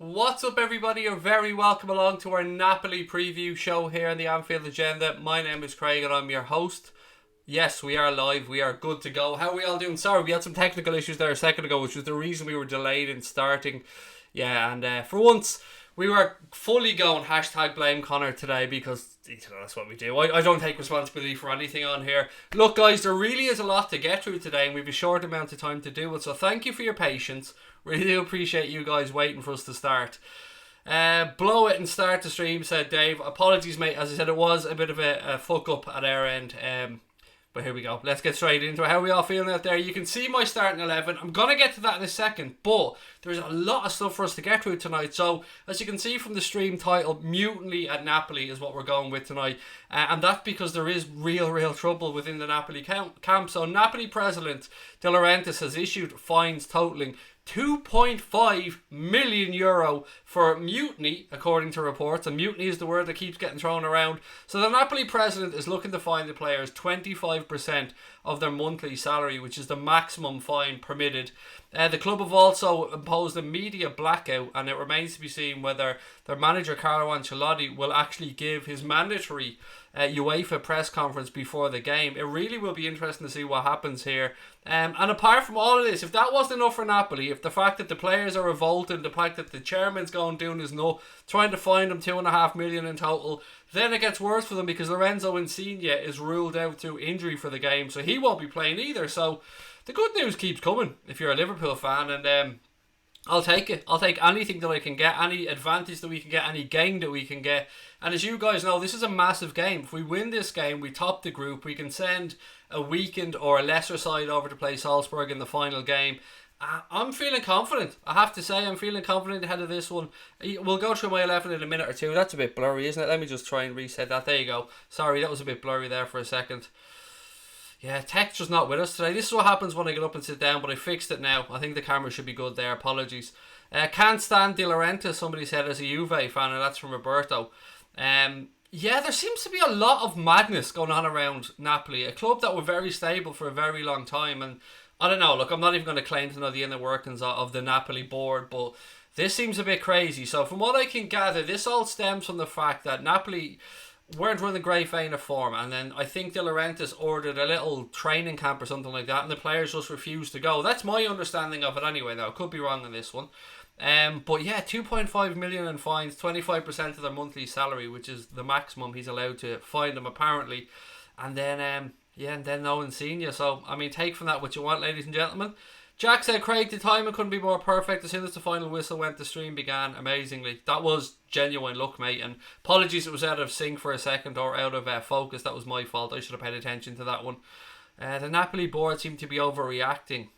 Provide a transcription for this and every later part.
What's up, everybody? You're very welcome along to our Napoli preview show here on the Anfield Agenda. My name is Craig and I'm your host. Yes, we are live. We are good to go. How are we all doing? Sorry, we had some technical issues there a second ago, which was the reason we were delayed in starting. Yeah, and for once, we were fully going #blame Connor today because that's what we do. I don't take responsibility for anything on here. Look, guys, there really is a lot to get through today and we have a short amount of time to do it. So thank you for your patience. Really do appreciate you guys waiting for us to start. Blow it and start the stream, said Dave. Apologies, mate. As I said, it was a bit of a fuck up at our end. But here we go. Let's get straight into it. How are we all feeling out there? You can see my starting 11. I'm going to get to that in a second, but there's a lot of stuff for us to get through tonight. So, as you can see from the stream title, Mutiny at Napoli is what we're going with tonight. And that's because there is real trouble within the Napoli camp. So, Napoli president De Laurentiis has issued fines totaling €2.5 million for mutiny, according to reports. And mutiny is the word that keeps getting thrown around. So the Napoli president is looking to fine the players 25% of their monthly salary, which is the maximum fine permitted. The club have also imposed a media blackout, and it remains to be seen whether their manager Carlo Ancelotti will actually give his mandatory UEFA press conference before the game. It really will be interesting to see what happens here. And apart from all of this, if that wasn't enough for Napoli, if the fact that the players are revolting, the fact that the chairman's going doing his nut, trying to fine them $2.5 million in total, then it gets worse for them because Lorenzo Insigne is ruled out through injury for the game, so he won't be playing either. So the good news keeps coming if you're a Liverpool fan, and I'll take it. I'll take anything that I can get, any advantage that we can get, any gain that we can get. And as you guys know, this is a massive game. If we win this game, we top the group. We can send a weakened or a lesser side over to play Salzburg in the final game. I'm feeling confident. I have to say, I'm feeling confident ahead of this one. We'll go through my 11 in a minute or two. That's a bit blurry, isn't it? Let me just try and reset that. There you go. Sorry, that was a bit blurry there for a second. Yeah, texture's not with us today. This is what happens when I get up and sit down, but I fixed it now. I think the camera should be good there. Apologies. Can't stand De Laurentiis, somebody said, as a Juve fan, and that's from Roberto. Yeah, there seems to be a lot of madness going on around Napoli, a club that were very stable for a very long time. And I don't know, look, I'm not even going to claim to know the inner workings of the Napoli board, but this seems a bit crazy. So from what I can gather, this all stems from the fact that Napoli weren't running great vein of form, and then I think De Laurentiis ordered a little training camp or something like that, and the players just refused to go. That's my understanding of it anyway. Now, I could be wrong on this one. But yeah, 2.5 million in fines, 25% of their monthly salary, which is the maximum he's allowed to fine them apparently. And then and then no Insigne. So I mean, take from that what you want, ladies and gentlemen. Jack said, Craig, the timing couldn't be more perfect. As soon as the final whistle went, the stream began amazingly. That was genuine luck, mate. And apologies, it was out of sync for a second or out of focus. That was my fault. I should have paid attention to that one. The Napoli board seemed to be overreacting.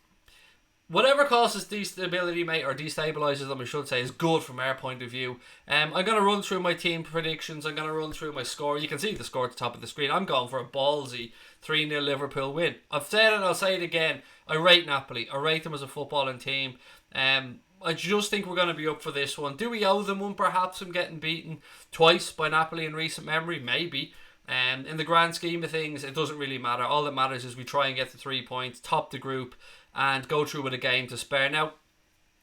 Whatever causes destability, mate, or destabilises them, I should say, is good from our point of view. I'm going to run through my team predictions. I'm going to run through my score. You can see the score at the top of the screen. I'm going for a ballsy 3-0 Liverpool win. I've said it, I'll say it again. I rate Napoli. I rate them as a footballing team. I just think we're going to be up for this one. Do we owe them one, perhaps, from getting beaten twice by Napoli in recent memory? Maybe. In the grand scheme of things, it doesn't really matter. All that matters is we try and get the 3 points, top the group, and go through with a game to spare. Now,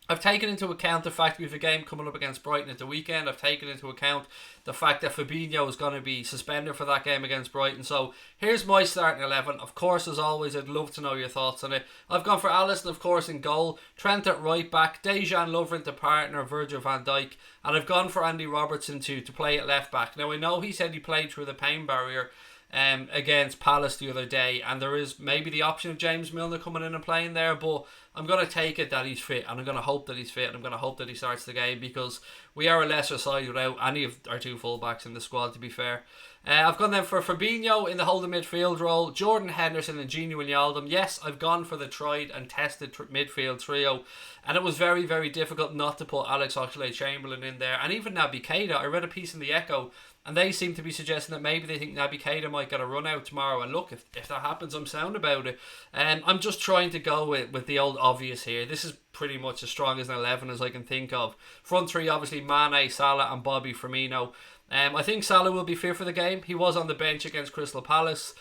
I've taken into account the fact we have a game coming up against Brighton at the weekend. I've taken into account the fact that Fabinho is going to be suspended for that game against Brighton. So here's my starting 11. Of course, as always, I'd love to know your thoughts on it. I've gone for Alisson, of course, in goal. Trent at right back. Dejan Lovren to partner Virgil van Dijk. And I've gone for Andy Robertson to play at left back. Now, I know he said he played through the pain barrier against Palace the other day, and there is maybe the option of James Milner coming in and playing there, but I'm going to take it that he's fit, and I'm going to hope that he's fit, and I'm going to hope that he starts the game, because we are a lesser side without any of our two fullbacks in the squad, to be fair. I've gone then for Fabinho in the holding midfield role, Jordan Henderson and Gini Wijnaldum. Yes, I've gone for the tried and tested midfield trio, and it was very, very difficult not to put Alex Oxlade-Chamberlain in there, and even Naby Keita. I read a piece in the Echo, and they seem to be suggesting that maybe they think Naby Keita might get a run out tomorrow. And look, if that happens, I'm sound about it. I'm just trying to go with the old obvious here. This is pretty much as strong as an 11 as I can think of. Front three, obviously, Mane, Salah and Bobby Firmino. I think Salah will be fit for the game. He was on the bench against Crystal Palace.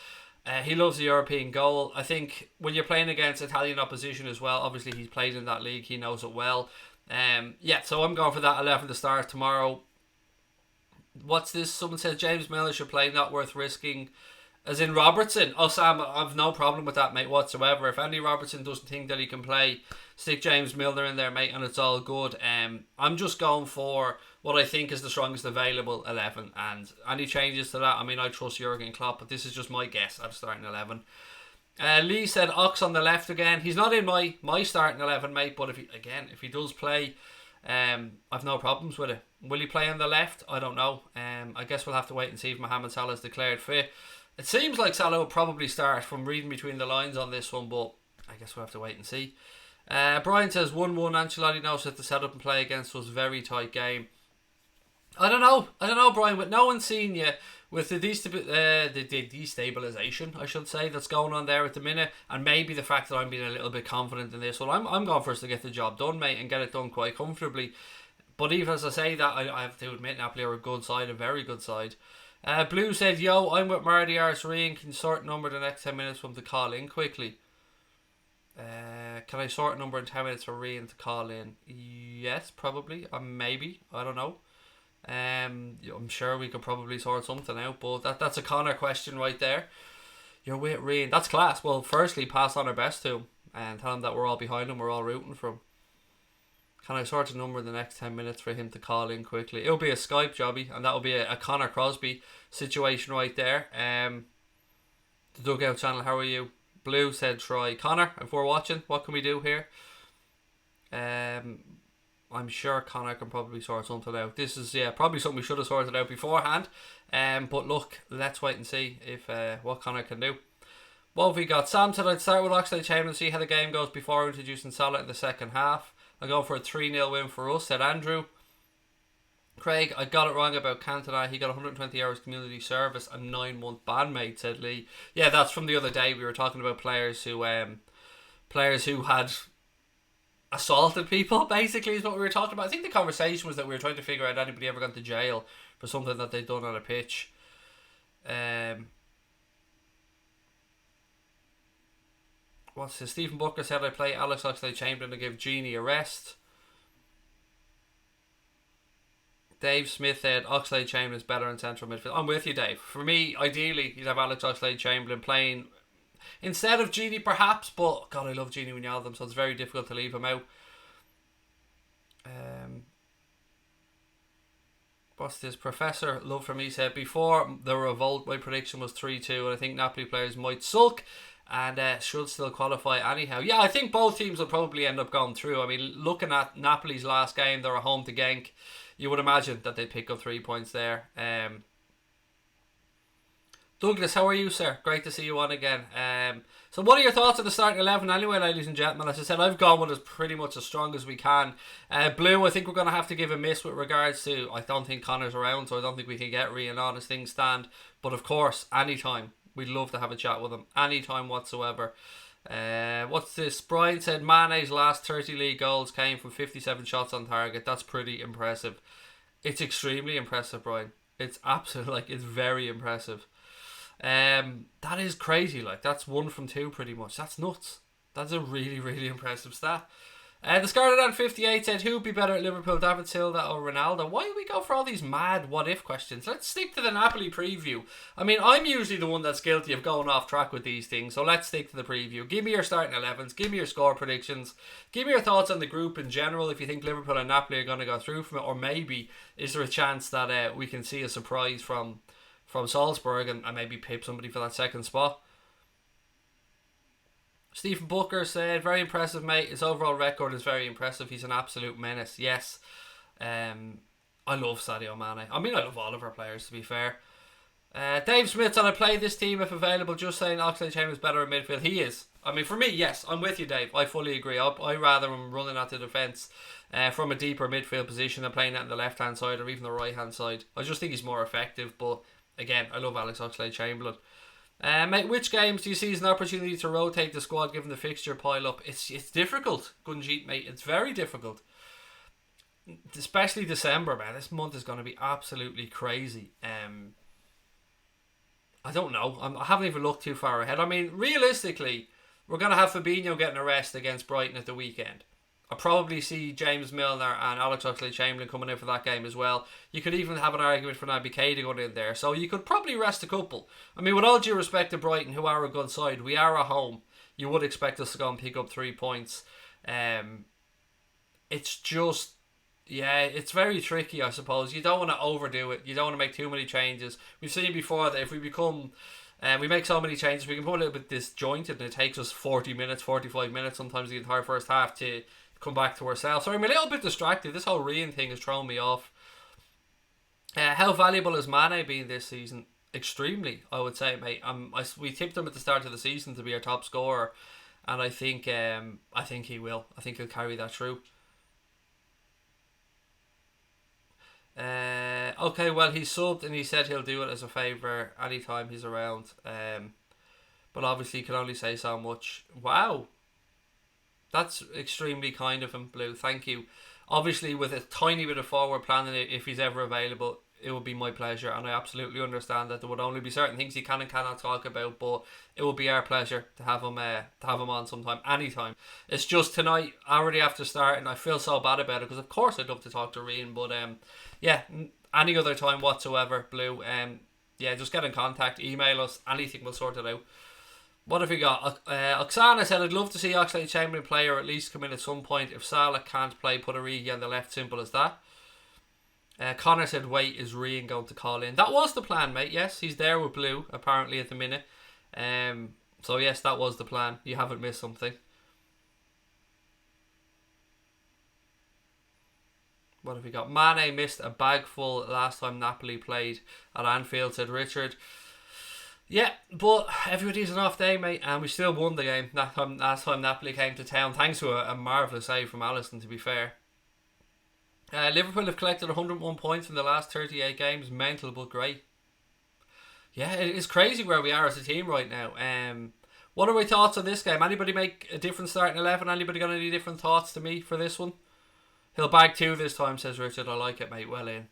He loves the European goal. I think when you're playing against Italian opposition as well, obviously he's played in that league, he knows it well. Yeah, so I'm going for that 11 to start tomorrow. What's this? Someone said James Milner should play, not worth risking. As in Robertson. Oh, Sam, I've no problem with that, mate, whatsoever. If Andy Robertson doesn't think that he can play, stick James Milner in there, mate, and it's all good. I'm just going for what I think is the strongest available 11. And any changes to that, I mean, I trust Jurgen Klopp, but this is just my guess. I'm starting 11. Lee said Ox on the left again. He's not in my starting 11, mate, but if he does play, I've no problems with it. Will he play on the left? I don't know. I guess we'll have to wait and see if Mohamed Salah is declared fit. It seems like Salah will probably start from reading between the lines on this one, but I guess we'll have to wait and see. Brian says 1-1. Ancelotti knows that the setup and play against was very tight game. I don't know, Brian. With no one seeing you, with the destabilisation, I should say, that's going on there at the minute, and maybe the fact that I'm being a little bit confident in this, well, I'm going for us to get the job done, mate, and get it done quite comfortably. But even as I say that, I have to admit Napoli are a good side, a very good side. Blue said, yo, I'm with Marty Arsery. Can you sort number the next 10 minutes for him to call in quickly? Can I sort a number in 10 minutes for Rian to call in? Yes, probably. Maybe. I don't know. I'm sure we could probably sort something out, but that's a Connor question right there. You're with Rian. That's class. Well, firstly, pass on our best to him and tell him that we're all behind him. We're all rooting for him. Can I sort a number in the next 10 minutes for him to call in quickly? It'll be a Skype jobby, and that'll be a Connor Crosby situation right there. The Dugout channel, how are you? Blue said try. Connor, if we're watching, what can we do here? I'm sure Connor can probably sort something out. This is probably something we should have sorted out beforehand. But look, let's wait and see if what Connor can do. What have we got? Sam said I'd start with Oxlade-Chamberlain and see how the game goes before introducing Salah in the second half. I'll go for a 3-0 win for us, said Andrew. Craig, I got it wrong about Cantona. He got 120 hours community service and 9-month ban, mate, said Lee. Yeah, that's from the other day. We were talking about players who had assaulted people, basically, is what we were talking about. I think the conversation was that we were trying to figure out anybody ever gone to jail for something that they'd done on a pitch. What's this? Stephen Booker said I play Alex Oxlade-Chamberlain to give Genie a rest. Dave Smith said Oxlade-Chamberlain is better in central midfield. I'm with you, Dave. For me, ideally, you'd have Alex Oxlade-Chamberlain playing instead of Genie, perhaps, but God, I love Genie Wijnaldum, so it's very difficult to leave him out. What's this? Professor Love for Me said before the revolt, my prediction was 3-2, and I think Napoli players might sulk and should still qualify anyhow. Yeah, I think both teams will probably end up going through. I mean, looking at Napoli's last game, they were home to Genk. You would imagine that they'd pick up 3 points there. Douglas, how are you, sir? Great to see you on again. So what are your thoughts on the starting 11 anyway, ladies and gentlemen? As I said, I've gone with as pretty much as strong as we can. Blue, I think we're going to have to give a miss with regards to, I don't think Connor's around, so I don't think we can get Rian on as things stand. But of course, anytime, we'd love to have a chat with him. Anytime whatsoever. What's this? Brian said Mane's last 30 league goals came from 57 shots on target. That's pretty impressive. It's extremely impressive, Brian. It's absolutely, it's very impressive. That is crazy. That's 1 from 2 pretty much. That's nuts. That's a really, really impressive stat. The Scarlet at 58 said, who would be better at Liverpool, David Silva or Ronaldo? Why do we go for all these mad what-if questions? Let's stick to the Napoli preview. I mean, I'm usually the one that's guilty of going off track with these things, so let's stick to the preview. Give me your starting 11s, give me your score predictions, give me your thoughts on the group in general, if you think Liverpool and Napoli are going to go through from it, or maybe is there a chance that we can see a surprise from Salzburg and maybe pip somebody for that second spot. Stephen Booker said, very impressive, mate. His overall record is very impressive. He's an absolute menace. Yes. I love Sadio Mane. I mean, I love all of our players, to be fair. Dave Smith said, I play this team if available. Just saying Oxlade-Chamberlain is better in midfield. He is. I mean, for me, yes. I'm with you, Dave. I fully agree. I rather him running at the defence from a deeper midfield position than playing it on the left-hand side or even the right-hand side. I just think he's more effective. But, again, I love Alex Oxlade-Chamberlain. Mate, which games do you see as an opportunity to rotate the squad given the fixture pile up? It's difficult, Gunjeet, mate. It's very difficult. Especially December, man. This month is going to be absolutely crazy. I don't know. I haven't even looked too far ahead. I mean, realistically, we're going to have Fabinho getting a rest against Brighton at the weekend. I probably see James Milner and Alex Oxlade-Chamberlain coming in for that game as well. You could even have an argument for Naby Keita going in there. So you could probably rest a couple. I mean, with all due respect to Brighton, who are a good side, we are at home. You would expect us to go and pick up 3 points. It's just, yeah, it's very tricky, I suppose. You don't want to overdo it. You don't want to make too many changes. We've seen before that if we we make so many changes, we can become a little bit disjointed, and it takes us 40 minutes, 45 minutes, sometimes the entire first half to come back to ourselves. So I'm a little bit distracted. This whole Ryan thing has thrown me off. How valuable has Mane been this season? Extremely, I would say, mate. We tipped him at the start of the season to be our top scorer, and I think he will. I think he'll carry that through. Okay, well, he subbed and he said he'll do it as a favour anytime he's around. But obviously, he can only say so much. Wow. That's extremely kind of him, Blue. Thank you. Obviously, with a tiny bit of forward planning, if he's ever available, it would be my pleasure. And I absolutely understand that there would only be certain things he can and cannot talk about, but it would be our pleasure to have him on sometime, anytime. It's just tonight, already after starting, I feel so bad about it because of course I'd love to talk to Ryan, but yeah, any other time whatsoever, Blue. Yeah, just get in contact, email us, anything, we'll sort it out. What have we got? Oksana said, I'd love to see Oxlade-Chamberlain play or at least come in at some point. If Salah can't play, put Origi on the left. Simple as that. Connor said, wait, is Ryan going to call in? That was the plan, mate. Yes, he's there with Blue, apparently, at the minute. So, yes, that was the plan. You haven't missed something. What have we got? Mane missed a bag full last time Napoli played at Anfield, said Richard. Yeah, but everybody's an off day, mate, and we still won the game last time Napoli came to town, thanks to a marvellous save from Alisson, to be fair. Liverpool have collected 101 points in the last 38 games. Mental, but great. Yeah, it is crazy where we are as a team right now. What are my thoughts on this game? Anybody make a different starting 11? Anybody got any different thoughts to me for this one? He'll bag 2 this time, says Richard. I like it, mate. Well in.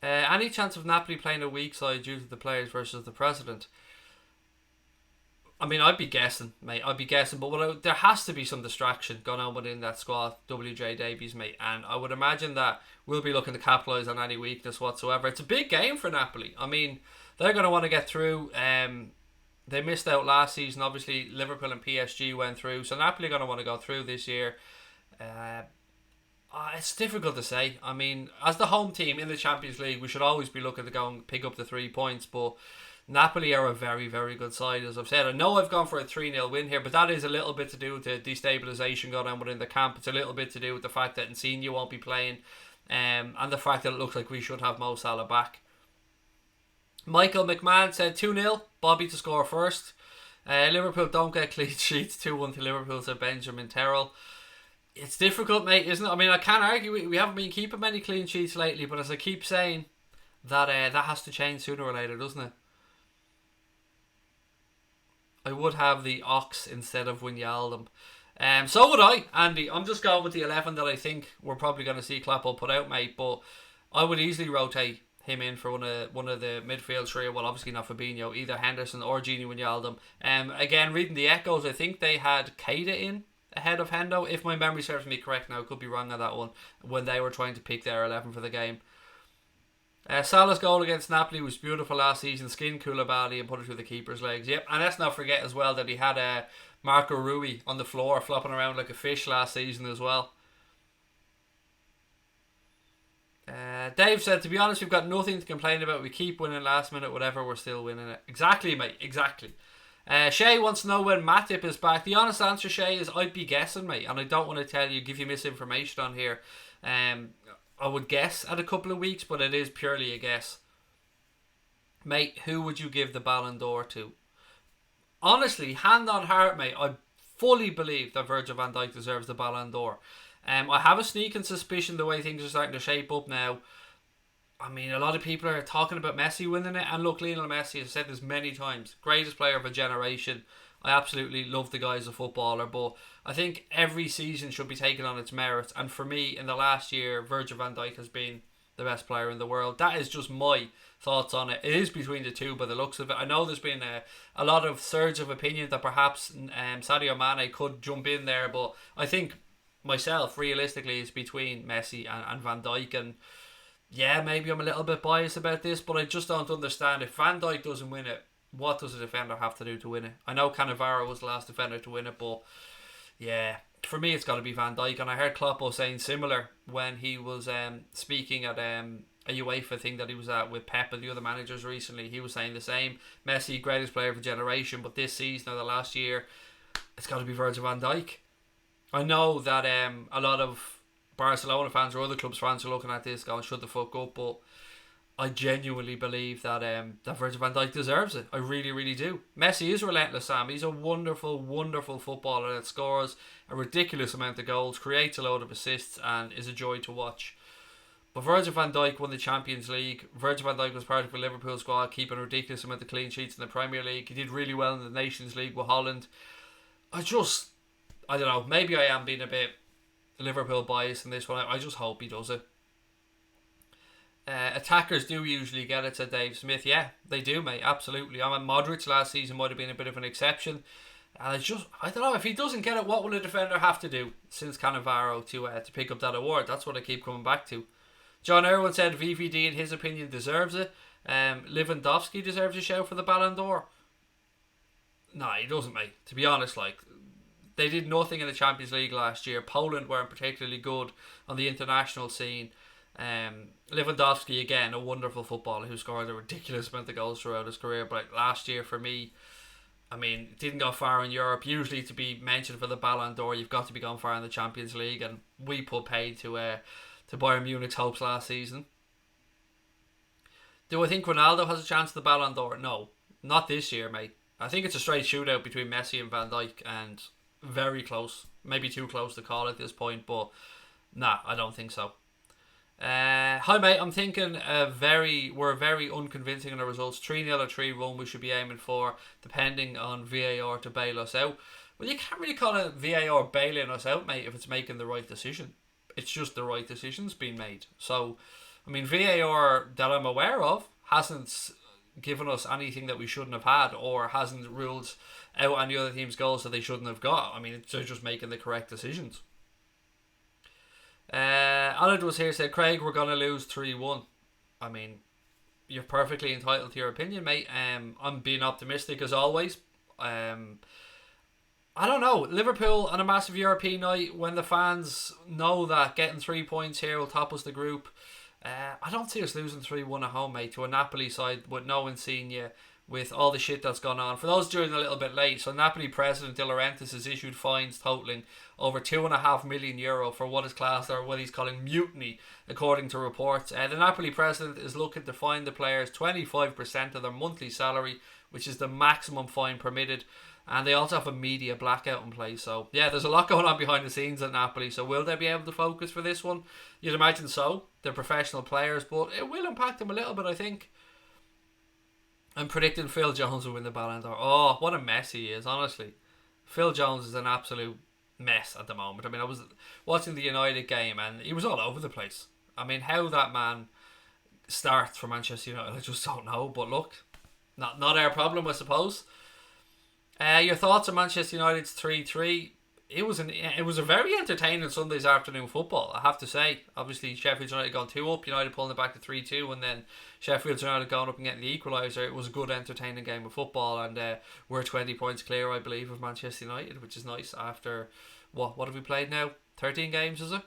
Any chance of Napoli playing a weak side due to the players versus the president? I mean, I'd be guessing, mate. I'd be guessing, but there has to be some distraction going on within that squad, WJ Davies, mate. And I would imagine that we'll be looking to capitalise on any weakness whatsoever. It's a big game for Napoli. I mean, they're going to want to get through. They missed out last season. Obviously, Liverpool and PSG went through. So Napoli are going to want to go through this year. It's difficult to say. I mean, as the home team in the Champions League, we should always be looking to go and pick up the 3 points. But Napoli are a very, very good side, as I've said. I know I've gone for a 3-0 win here, but that is a little bit to do with the destabilisation going on within the camp. It's a little bit to do with the fact that Insigne won't be playing, and the fact that it looks like we should have Mo Salah back. Michael McMahon said 2-0, Bobby to score first. Liverpool don't get clean sheets, 2-1 to Liverpool, said Benjamin Terrell. It's difficult, mate, isn't it? I mean, I can't argue we haven't been keeping many clean sheets lately, but as I keep saying, that has to change sooner or later, doesn't it? I would have the Ox instead of Wijnaldum. So would I, Andy. I'm just going with the 11 that I think we're probably going to see Klappo put out, mate. But I would easily rotate him in for one of the midfield trio. Well, obviously not Fabinho, either Henderson or Gini Wijnaldum. Again, reading the echoes, I think they had Keita in ahead of Hendo, if my memory serves me correct. Now, I could be wrong on that one, when they were trying to pick their 11 for the game. Salah's goal against Napoli was beautiful last season. Skinned Koulibaly and put it through the keeper's legs. Yep, and let's not forget as well that he had Marco Rui on the floor flopping around like a fish last season as well. Dave said, to be honest, we've got nothing to complain about. We keep winning last minute, whatever, we're still winning it. Exactly, mate, exactly. Shay wants to know when Matip is back. The honest answer, Shay, is I'd be guessing, mate, and I don't want to give you misinformation on here. I would guess at a couple of weeks, but it is purely a guess. Mate, who would you give the Ballon d'Or to? Honestly, hand on heart, mate, I fully believe that Virgil van Dijk deserves the Ballon d'Or. I have a sneaking suspicion the way things are starting to shape up now. I mean, a lot of people are talking about Messi winning it, and look, Lionel Messi, I've said this many times, greatest player of a generation. I absolutely love the guy as a footballer, but I think every season should be taken on its merits. And for me, in the last year, Virgil van Dijk has been the best player in the world. That is just my thoughts on it. It is between the two by the looks of it. I know there's been a lot of surge of opinion that perhaps Sadio Mane could jump in there, but I think myself, realistically, is between Messi and Van Dijk. And yeah, maybe I'm a little bit biased about this, but I just don't understand. If Van Dijk doesn't win it, what does a defender have to do to win it? I know Cannavaro was the last defender to win it, but yeah, for me it's got to be Van Dijk. And I heard Kloppo saying similar when he was speaking at a UEFA thing that he was at with Pep and the other managers recently. He was saying the same. Messi, greatest player of a generation, but this season or the last year, it's got to be Virgil van Dijk. I know that a lot of Barcelona fans or other clubs fans are looking at this going, shut the fuck up, but I genuinely believe that that Virgil van Dijk deserves it. I really, really do. Messi is relentless, Sam. He's a wonderful, wonderful footballer that scores a ridiculous amount of goals, creates a load of assists, and is a joy to watch. But Virgil van Dijk won the Champions League. Virgil van Dijk was part of the Liverpool squad, keeping a ridiculous amount of clean sheets in the Premier League. He did really well in the Nations League with Holland. I don't know, maybe I am being a bit Liverpool biased in this one. I just hope he does it. Attackers do usually get it, said Dave Smith. Yeah, they do, mate, absolutely. I mean, Modric last season might have been a bit of an exception. And I don't know, if he doesn't get it, what will a defender have to do since Cannavaro to pick up that award? That's what I keep coming back to. John Irwin said VVD, in his opinion, deserves it. Lewandowski deserves a shout for the Ballon d'Or. No, he doesn't, mate. To be honest, they did nothing in the Champions League last year. Poland weren't particularly good on the international scene. Lewandowski, again, a wonderful footballer who scored a ridiculous amount of goals throughout his career. But last year, for me, I mean, didn't go far in Europe. Usually, to be mentioned for the Ballon d'Or, you've got to be going far in the Champions League, and we put paid to Bayern Munich's hopes last season. Do I think Ronaldo has a chance at the Ballon d'Or? No, not this year, mate. I think it's a straight shootout between Messi and Van Dijk, and very close. Maybe too close to call at this point, but nah, I don't think so. Hi mate, I'm thinking we're very unconvincing in the results. 3-0 or 3-1 we should be aiming for, depending on VAR to bail us out. Well, you can't really call it VAR bailing us out, mate, if it's making the right decision. It's just the right decisions being made. So, I mean, VAR that I'm aware of hasn't given us anything that we shouldn't have had, or hasn't ruled out any other team's goals that they shouldn't have got. I mean, they're just making the correct decisions. Alad was here, said, Craig, we're going to lose 3-1. I mean, you're perfectly entitled to your opinion, mate. I'm being optimistic as always. I don't know. Liverpool on a massive European night, when the fans know that getting 3 points here will top us the group. I don't see us losing 3-1 at home, mate, to a Napoli side with no Insigne, with all the shit that's gone on. For those joining a little bit late, so Napoli President De Laurentiis has issued fines totalling over €2.5 million for what is classed, or what he's calling mutiny, according to reports. The Napoli President is looking to fine the players 25% of their monthly salary, which is the maximum fine permitted. And they also have a media blackout in place. So, yeah, there's a lot going on behind the scenes at Napoli. So, will they be able to focus for this one? You'd imagine so. They're professional players, but it will impact them a little bit, I think. I'm predicting Phil Jones will win the Ballon d'Or. Oh, what a mess he is, honestly. Phil Jones is an absolute mess at the moment. I mean, I was watching the United game and he was all over the place. I mean, how that man starts for Manchester United, I just don't know. But look, not our problem, I suppose. Your thoughts on Manchester United's 3-3? It was a very entertaining Sunday's afternoon football, I have to say. Obviously, Sheffield United gone 2 up, United pulling it back to 3-2, and then Sheffield United going up and getting the equaliser. It was a good, entertaining game of football, and we're 20 points clear, I believe, of Manchester United, which is nice after, what have we played now? 13 games, is it?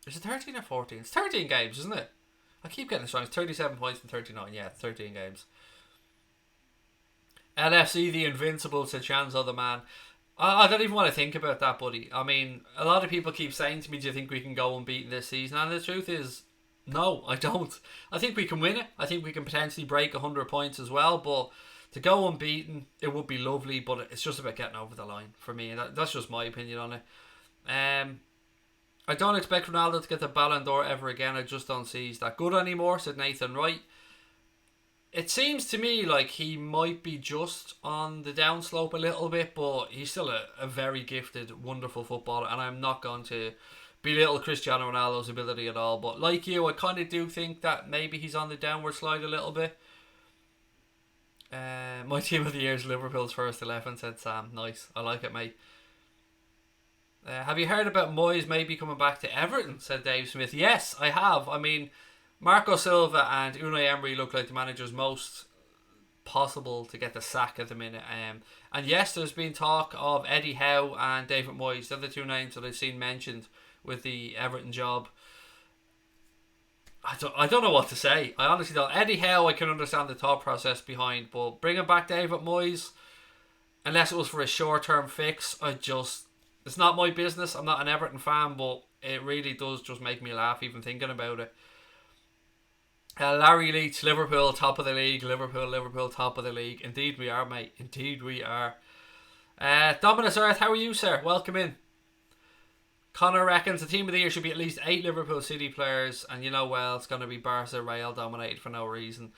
Is it 13 or 14? It's 13 games, isn't it? I keep getting this wrong. It's 37 points and 39. Yeah, 13 games. LFC the Invincible, said Chanzo the man. I don't even want to think about that, buddy. I mean, a lot of people keep saying to me, do you think we can go unbeaten this season? And the truth is, no, I don't. I think we can win it. I think we can potentially break 100 points as well. But to go unbeaten, it would be lovely. But it's just about getting over the line for me. That's just my opinion on it. I don't expect Ronaldo to get the Ballon d'Or ever again. I just don't see he's that good anymore, said Nathan Wright. It seems to me like he might be just on the downslope a little bit, but he's still a very gifted, wonderful footballer, and I'm not going to belittle Cristiano Ronaldo's ability at all. But like you, I kind of do think that maybe he's on the downward slide a little bit. My team of the year is Liverpool's first 11, said Sam. Nice, I like it, mate. Have you heard about Moyes maybe coming back to Everton, said Dave Smith. Yes, I have. I mean, Marco Silva and Unai Emery look like the managers most possible to get the sack at the minute. And yes, there's been talk of Eddie Howe and David Moyes. They're the two names that I've seen mentioned with the Everton job. I don't know what to say. I honestly don't. Eddie Howe, I can understand the thought process behind, but bringing back David Moyes, unless it was for a short-term fix, it's not my business. I'm not an Everton fan, but it really does just make me laugh even thinking about it. Larry Leach, Liverpool top of the league. Liverpool top of the league. Indeed we are, mate. Indeed we are. Dominus Earth, how are you, sir? Welcome in. Connor reckons the team of the year should be at least 8 Liverpool City players, and you know, well, it's going to be Barca Real dominated for no reason.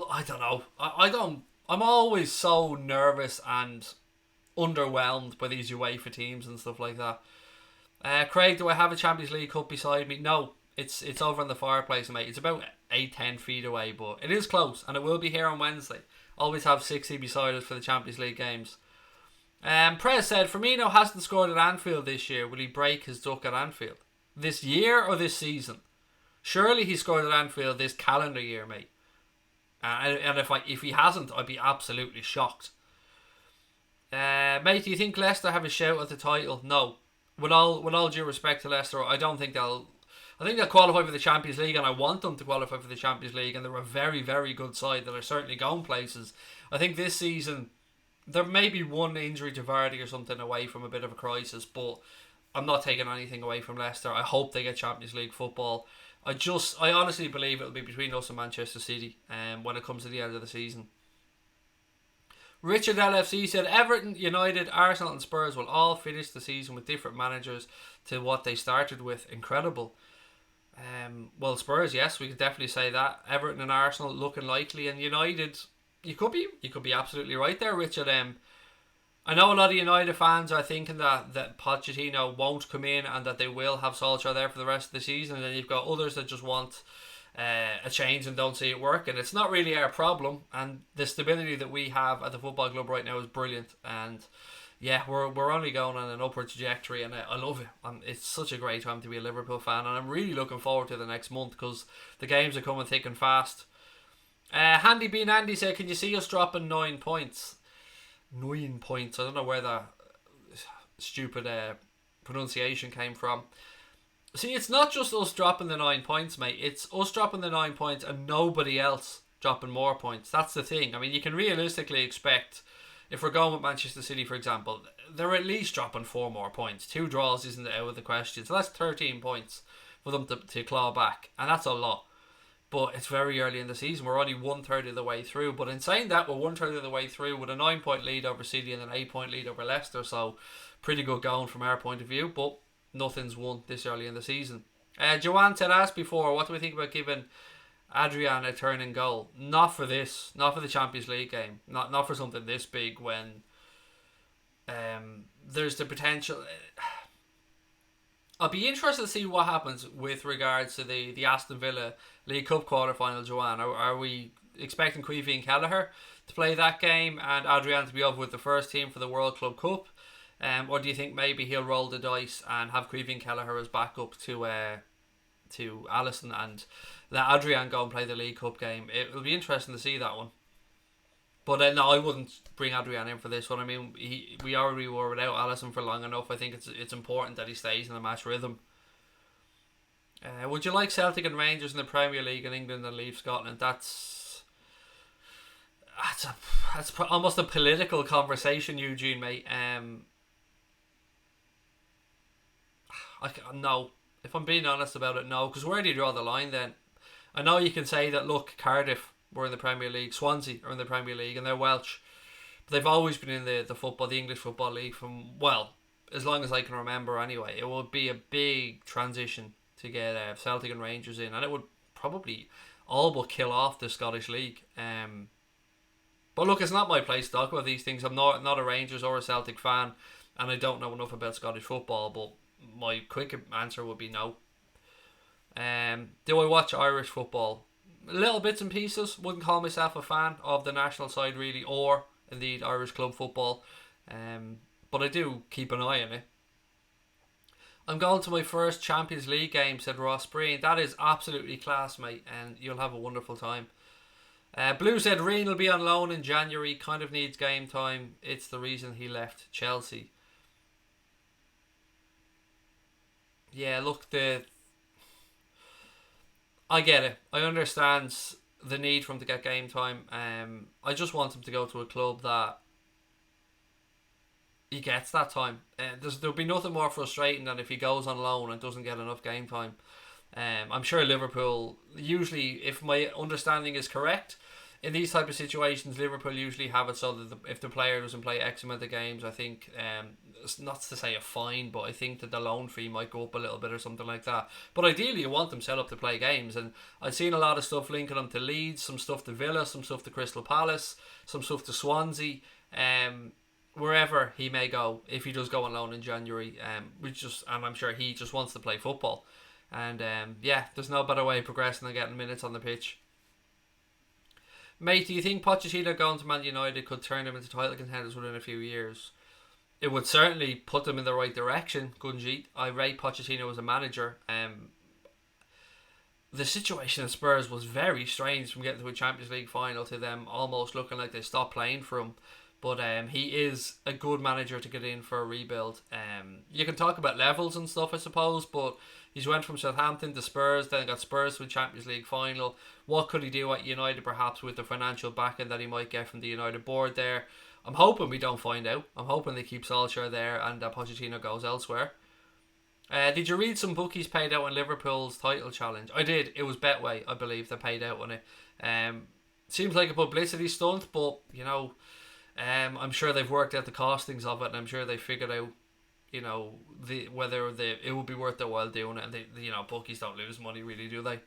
I don't know. I'm always so nervous and underwhelmed by these UEFA teams and stuff like that. Craig, do I have a Champions League cup beside me? No, it's over in the fireplace, mate. It's about 8-10 feet away, but it is close, and it will be here on Wednesday. Always have 60 beside us for the Champions League games. Prez said, Firmino hasn't scored at Anfield this year. Will he break his duck at Anfield? This year or this season? Surely he scored at Anfield this calendar year, mate. And if he hasn't, I'd be absolutely shocked. Mate, do you think Leicester have a shout at the title? No. With all due respect to Leicester, I don't think they'll... I think they'll qualify for the Champions League, and I want them to qualify for the Champions League, and they're a very, very good side that are certainly going places. I think this season... There may be one injury to Vardy or something away from a bit of a crisis, but I'm not taking anything away from Leicester. I hope they get Champions League football. I honestly believe it'll be between us and Manchester City when it comes to the end of the season. Richard LFC said Everton, United, Arsenal and Spurs will all finish the season with different managers to what they started with. Incredible. Well, Spurs, yes, we could definitely say that. Everton and Arsenal looking likely, and United... You could be absolutely right there, Richard. I know a lot of United fans are thinking that Pochettino won't come in and that they will have Solskjaer there for the rest of the season, and then you've got others that just want a change and don't see it working. It's not really our problem, and the stability that we have at the football club right now is brilliant. And yeah, we're only going on an upward trajectory, and I love it. It's such a great time to be a Liverpool fan, and I'm really looking forward to the next month because the games are coming thick and fast. Handy Bean Andy said, can you see us dropping 9 points? 9 points. I don't know where that stupid pronunciation came from. See, it's not just us dropping the 9 points, mate. It's us dropping the 9 points and nobody else dropping more points. That's the thing. I mean, you can realistically expect, if we're going with Manchester City, for example, they're at least dropping 4 more points. 2 draws isn't out of the question. So that's 13 points for them to claw back. And that's a lot. But it's very early in the season. We're only 1/3 of the way through. But in saying that, we're 1/3 of the way through with a 9-point lead over City and an 8-point lead over Leicester. So pretty good going from our point of view. But nothing's won this early in the season. Joanne said, as before, what do we think about giving Adrian a turn in goal? Not for this. Not for the Champions League game. Not for something this big when there's the potential... I'll be interested to see what happens with regards to the Aston Villa League Cup quarter-final, Joanne. Are we expecting Queevy and Kelleher to play that game and Adrian to be over with the first team for the World Club Cup? Or do you think maybe he'll roll the dice and have Queevy and Kelleher as backup to Alisson and let Adrian go and play the League Cup game? It'll be interesting to see that one. But no, I wouldn't bring Adrian in for this one. I mean, we already were without Alisson for long enough. I think it's important that he stays in the match rhythm. Would you like Celtic and Rangers in the Premier League in England and leave Scotland? That's almost a political conversation, Eugene, mate. No. If I'm being honest about it, no. Because where do you draw the line then? I know you can say that, look, Cardiff were in the Premier League, Swansea are in the Premier League, and they're Welsh. But they've always been in the English Football League from, well, as long as I can remember anyway. It would be a big transition to get Celtic and Rangers in, and it would probably all but kill off the Scottish League. But look, it's not my place to talk about these things. I'm not a Rangers or a Celtic fan, and I don't know enough about Scottish football, but my quick answer would be no. Do I watch Irish football? Little bits and pieces. Wouldn't call myself a fan of the national side really, or indeed Irish club football. But I do keep an eye on it. I'm going to my first Champions League game, said Ross Breen. That is absolutely class, mate, and you'll have a wonderful time. Blue said Reen will be on loan in January, kind of needs game time. It's the reason he left Chelsea. Yeah, look, I get it. I understand the need for him to get game time. I just want him to go to a club that he gets that time. There'll be nothing more frustrating than if he goes on loan and doesn't get enough game time. I'm sure Liverpool, usually, if my understanding is correct, in these type of situations, Liverpool usually have it so that if the player doesn't play X amount of games, I think, it's not to say a fine, but I think that the loan fee might go up a little bit or something like that. But ideally, you want them set up to play games, and I've seen a lot of stuff linking them to Leeds, some stuff to Villa, some stuff to Crystal Palace, some stuff to Swansea, wherever he may go if he does go on loan in January. And I'm sure he just wants to play football. And yeah, there's no better way of progressing than getting minutes on the pitch. Mate, do you think Pochettino going to Man United could turn them into title contenders within a few years? It would certainly put them in the right direction, Gunji. I rate Pochettino as a manager. The situation at Spurs was very strange from getting to a Champions League final to them almost looking like they stopped playing for him. But he is a good manager to get in for a rebuild. You can talk about levels and stuff, I suppose, but he's went from Southampton to Spurs, then got Spurs to a Champions League final. What could he do at United, perhaps, with the financial backing that he might get from the United board there? I'm hoping we don't find out. I'm hoping they keep Solskjaer there and Pochettino goes elsewhere. Did you read some bookies paid out on Liverpool's title challenge? I did. It was Betway, I believe, that paid out on it. Seems like a publicity stunt, but, you know, I'm sure they've worked out the costings of it, and I'm sure they figured out, you know, whether it would be worth their while doing it. And bookies don't lose money, really, do they?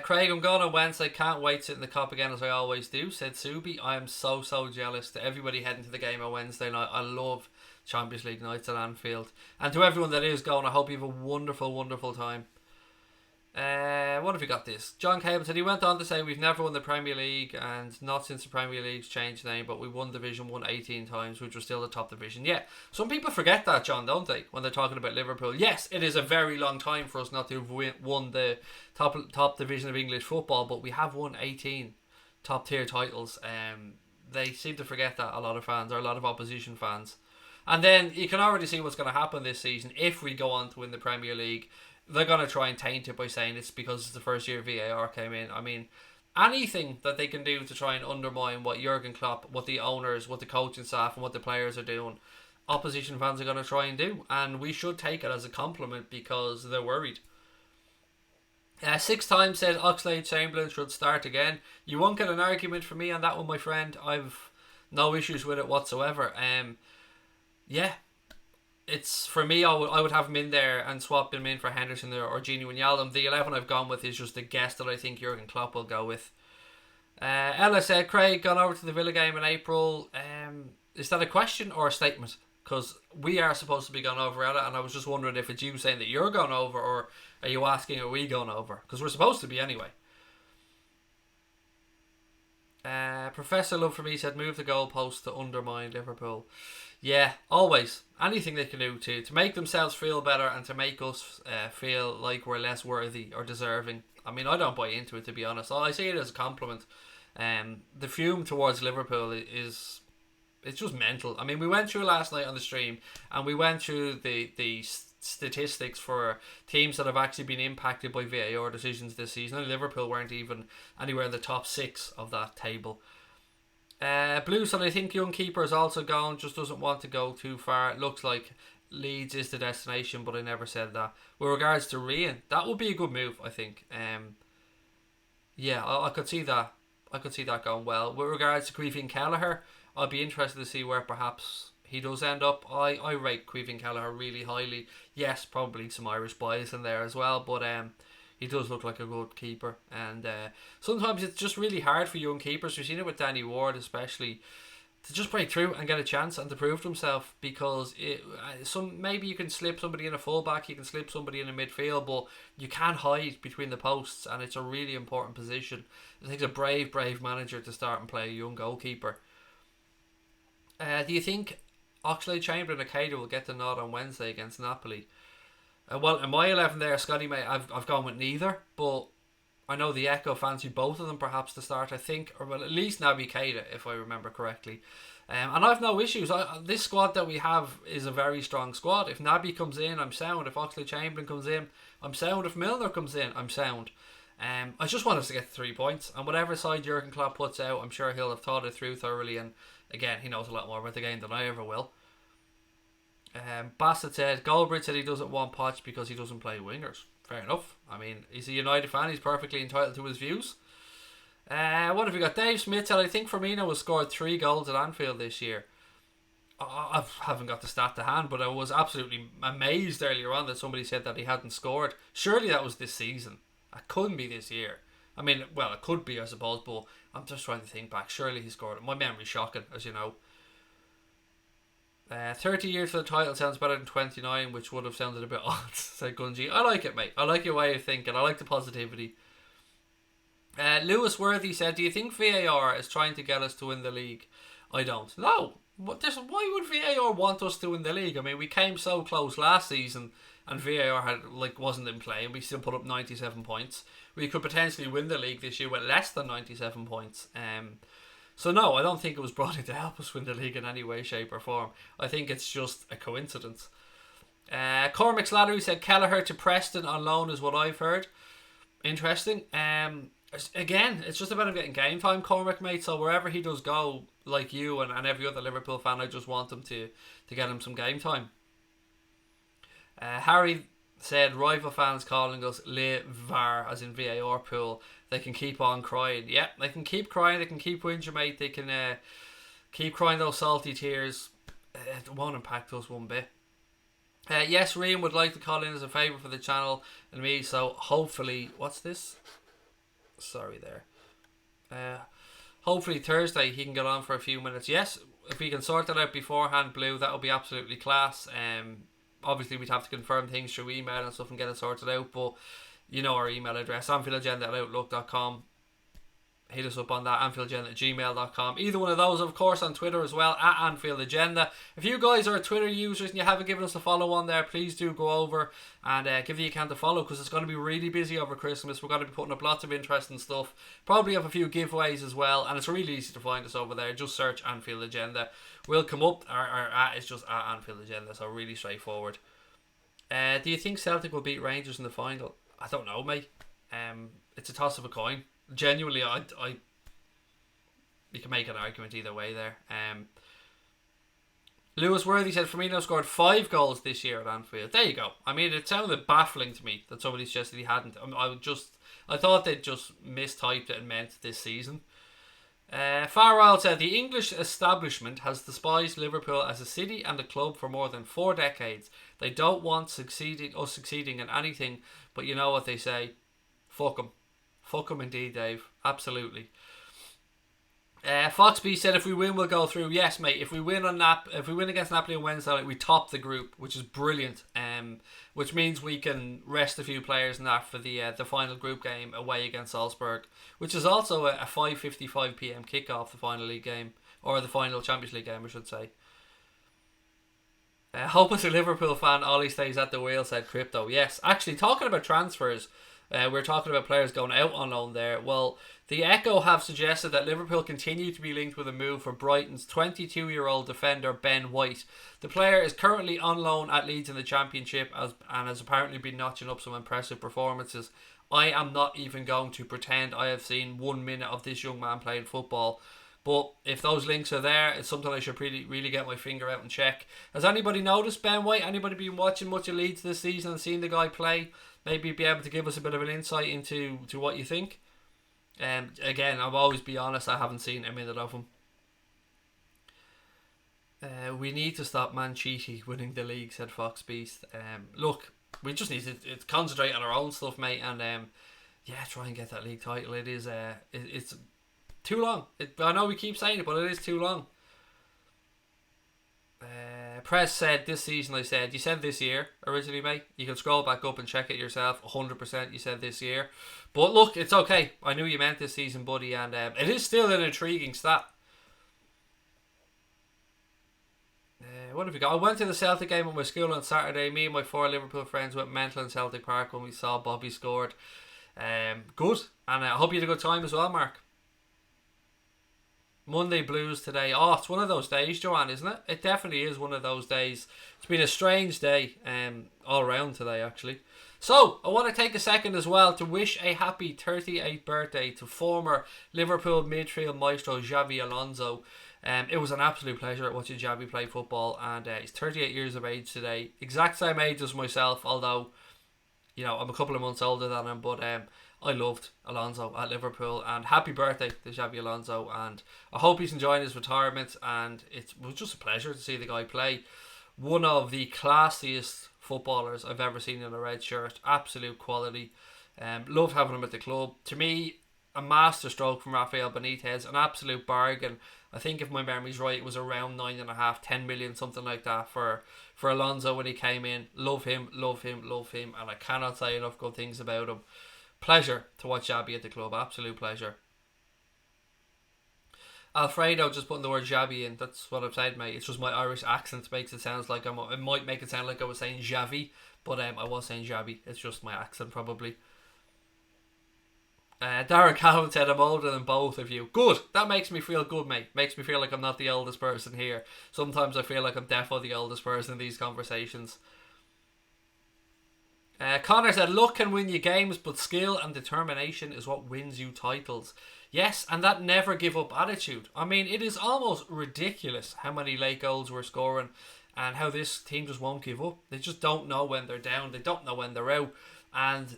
Craig, I'm going on Wednesday. Can't wait to sit in the Cop again as I always do, said Subi. I am so jealous to everybody heading to the game on Wednesday night. I love Champions League nights at Anfield. And to everyone that is going, I hope you have a wonderful, wonderful time. What have we got this? John Cable said he went on to say we've never won the Premier League, and not since the Premier League's changed name, but we won Division 1 18 times, which was still the top division. Yeah, some people forget that, John, don't they, when they're talking about Liverpool. Yes, it is a very long time for us not to have won the top division of English football, but we have won 18 top tier titles. They seem to forget that, a lot of fans, or a lot of opposition fans. And then you can already see what's going to happen this season if we go on to win the Premier League. They're going to try and taint it by saying it's because it's the first year VAR came in. I mean, anything that they can do to try and undermine what Jurgen Klopp, what the owners, what the coaching staff and what the players are doing, opposition fans are going to try and do. And we should take it as a compliment because they're worried. 6 times said Oxlade-Chamberlain should start again. You won't get an argument from me on that one, my friend. I've no issues with it whatsoever. Yeah. It's, for me, I would have him in there and swap him in for Henderson or Gini Wijnaldum. The 11 I've gone with is just the guess that I think Jurgen Klopp will go with. Ella said, Craig, gone over to the Villa game in April. Is that a question or a statement? Because we are supposed to be going over, Ella, and I was just wondering if it's you saying that you're going over, or are you asking, are we going over? Because we're supposed to be anyway. Professor Love for me said, move the goalpost to undermine Liverpool. Yeah, always. Anything they can do to make themselves feel better and to make us feel like we're less worthy or deserving. I mean, I don't buy into it, to be honest. I see it as a compliment. The fume towards Liverpool it's just mental. I mean, we went through last night on the stream and we went through the statistics for teams that have actually been impacted by VAR decisions this season, and Liverpool weren't even anywhere in the top 6 of that table. Blue said, I think young keeper is also gone, just doesn't want to go too far. It looks like Leeds is the destination, but I never said that. With regards to Ryan, that would be a good move, I think. Yeah, I could see that. I could see that going well. With regards to Caoimhín Kelleher, I'd be interested to see where perhaps he does end up. I rate Caoimhín Kelleher really highly. Yes, probably some Irish bias in there as well, but he does look like a good keeper. And sometimes it's just really hard for young keepers. We've seen it with Danny Ward especially, to just break through and get a chance and to prove himself, because maybe you can slip somebody in a fullback, you can slip somebody in a midfield, but you can't hide between the posts, and it's a really important position. It takes a brave manager to start and play a young goalkeeper. Do you think Oxlade-Chamberlain and Keita will get the nod on Wednesday against Napoli. Well, in my 11 there, Scotty, mate, I've gone with neither, but I know the Echo fancy both of them perhaps to start, I think, or well, at least Naby Keita, if I remember correctly. And I've no issues. This squad that we have is a very strong squad. If Naby comes in, I'm sound. If Oxlade-Chamberlain comes in, I'm sound. If Milner comes in, I'm sound. I just want us to get 3 points, and whatever side Jurgen Klopp puts out, I'm sure he'll have thought it through thoroughly, and again, he knows a lot more about the game than I ever will. Bassett said, Goldbridge said he doesn't want Poch because he doesn't play wingers. Fair enough. I mean, he's a United fan, he's perfectly entitled to his views. What have we got? Dave Smith said, I think Firmino has scored 3 goals at Anfield this year. I haven't got the stat to hand, but I was absolutely amazed earlier on that somebody said that he hadn't scored. Surely that was this season. It couldn't be this year. I mean, well, it could be, I suppose, but I'm just trying to think back. Surely he scored it. My memory's shocking, as you know. 30 years for the title sounds better than 29, which would have sounded a bit odd, said Gunji. I like it, mate. I like your way of thinking. I like the positivity. Lewis Worthy said, do you think VAR is trying to get us to win the league? I don't. No. Why would VAR want us to win the league? I mean, we came so close last season and VAR wasn't in play and we still put up 97 points. We could potentially win the league this year with less than 97 points. So no, I don't think it was brought in to help us win the league in any way, shape or form. I think it's just a coincidence. Cormac Slattery said Kelleher to Preston on loan is what I've heard. Interesting. Again, it's just about him getting game time, Cormac, mate. So wherever he does go, like you and every other Liverpool fan, I just want him to get him some game time. Harry said rival fans calling us Le VAR, as in VAR pool. They can keep on crying. Yeah, they can keep crying. They can keep whinging, mate. They can keep crying those salty tears. It won't impact us one bit. Yes, Rian would like to call in as a favour for the channel and me. So hopefully, what's this? Sorry there. Hopefully Thursday he can get on for a few minutes. Yes, if we can sort that out beforehand, Blue, that would be absolutely class. Obviously we'd have to confirm things through email and stuff and get it sorted out, but you know our email address, AnfieldAgenda@outlook.com. Hit us up on that, AnfieldAgenda@gmail.com. Either one of those, of course, on Twitter as well, @AnfieldAgenda. If you guys are Twitter users and you haven't given us a follow on there, please do go over and give the account a follow, because it's going to be really busy over Christmas. We're going to be putting up lots of interesting stuff. Probably have a few giveaways as well, and it's really easy to find us over there. Just search Anfield Agenda. We'll come up. Our @ is just @Anfield Agenda, so really straightforward. Do you think Celtic will beat Rangers in the final? I don't know, mate. It's a toss of a coin. Genuinely, you can make an argument either way there. Lewis Worthy said Firmino scored 5 goals this year at Anfield. There you go. I mean, it sounded baffling to me that somebody suggested he hadn't. I thought they'd just mistyped it and meant this season. Farwell said the English establishment has despised Liverpool as a city and a club for more than 4 decades. They don't want succeeding in anything, but you know what they say. Fuck them. Fuck them indeed, Dave. Absolutely. Foxby said if we win we'll go through. Yes, mate. If we win against Napoli on Wednesday, we top the group, which is brilliant. Which means we can rest a few players in that for the final group game away against Salzburg, which is also a 5:55 p.m. kickoff, the final league game, or the final Champions League game, I should say. Hope as a Liverpool fan, Ollie stays at the wheel, said Crypto. Yes, actually, talking about transfers. We're talking about players going out on loan there. Well, the Echo have suggested that Liverpool continue to be linked with a move for Brighton's 22-year-old defender Ben White. The player is currently on loan at Leeds in the Championship and has apparently been notching up some impressive performances. I am not even going to pretend I have seen 1 minute of this young man playing football. But if those links are there, it's something I should really get my finger out and check. Has anybody noticed Ben White? Anybody been watching much of Leeds this season and seen the guy play? Maybe be able to give us a bit of an insight into what you think. Again, I'll always be honest, I haven't seen a minute of him. We need to stop Manchete winning the league, said Fox Beast. Look, we just need to concentrate on our own stuff, mate, and try and get that league title. It is it's too long. I know we keep saying it, but it is too long. Press said this season. I said you said this year originally, mate. You can scroll back up and check it yourself. 100% you said this year, but look, it's okay. I knew you meant this season, buddy, and it is still an intriguing stat. What have we got? I went to the Celtic game at my school on Saturday. Me and my 4 Liverpool friends went mental in Celtic Park when we saw Bobby scored. Good. And I hope you had a good time as well, Mark. Monday blues today. Oh, it's one of those days, Joanne, isn't it? It definitely is one of those days. It's been a strange day all around today, actually. So, I want to take a second as well to wish a happy 38th birthday to former Liverpool midfield maestro Xabi Alonso. It was an absolute pleasure watching Xabi play football, and he's 38 years of age today. Exact same age as myself, although, you know, I'm a couple of months older than him, but I loved Alonso at Liverpool, and happy birthday to Xabi Alonso, and I hope he's enjoying his retirement, and it was just a pleasure to see the guy play. One of the classiest footballers I've ever seen in a red shirt. Absolute quality. Loved having him at the club. To me, a masterstroke from Rafael Benitez, an absolute bargain. I think if my memory's right, it was around 9.5, 10 million, something like that for Alonso when he came in. Love him, and I cannot say enough good things about him. Pleasure to watch Xabi at the club, absolute pleasure. Alfredo just putting the word Xabi in. That's what I've said, mate. It's just my Irish accent makes it sound like it might make it sound like I was saying Xavi, but I was saying Xabi. It's just my accent, probably. Darren Calvin said I'm older than both of you. Good. That makes me feel good, mate. Makes me feel like I'm not the oldest person here. Sometimes I feel like I'm definitely the oldest person in these conversations. Connor said, luck can win you games, but skill and determination is what wins you titles. Yes, and that never give up attitude. I mean, it is almost ridiculous how many late goals we're scoring and how this team just won't give up. They just don't know when they're down. They don't know when they're out. And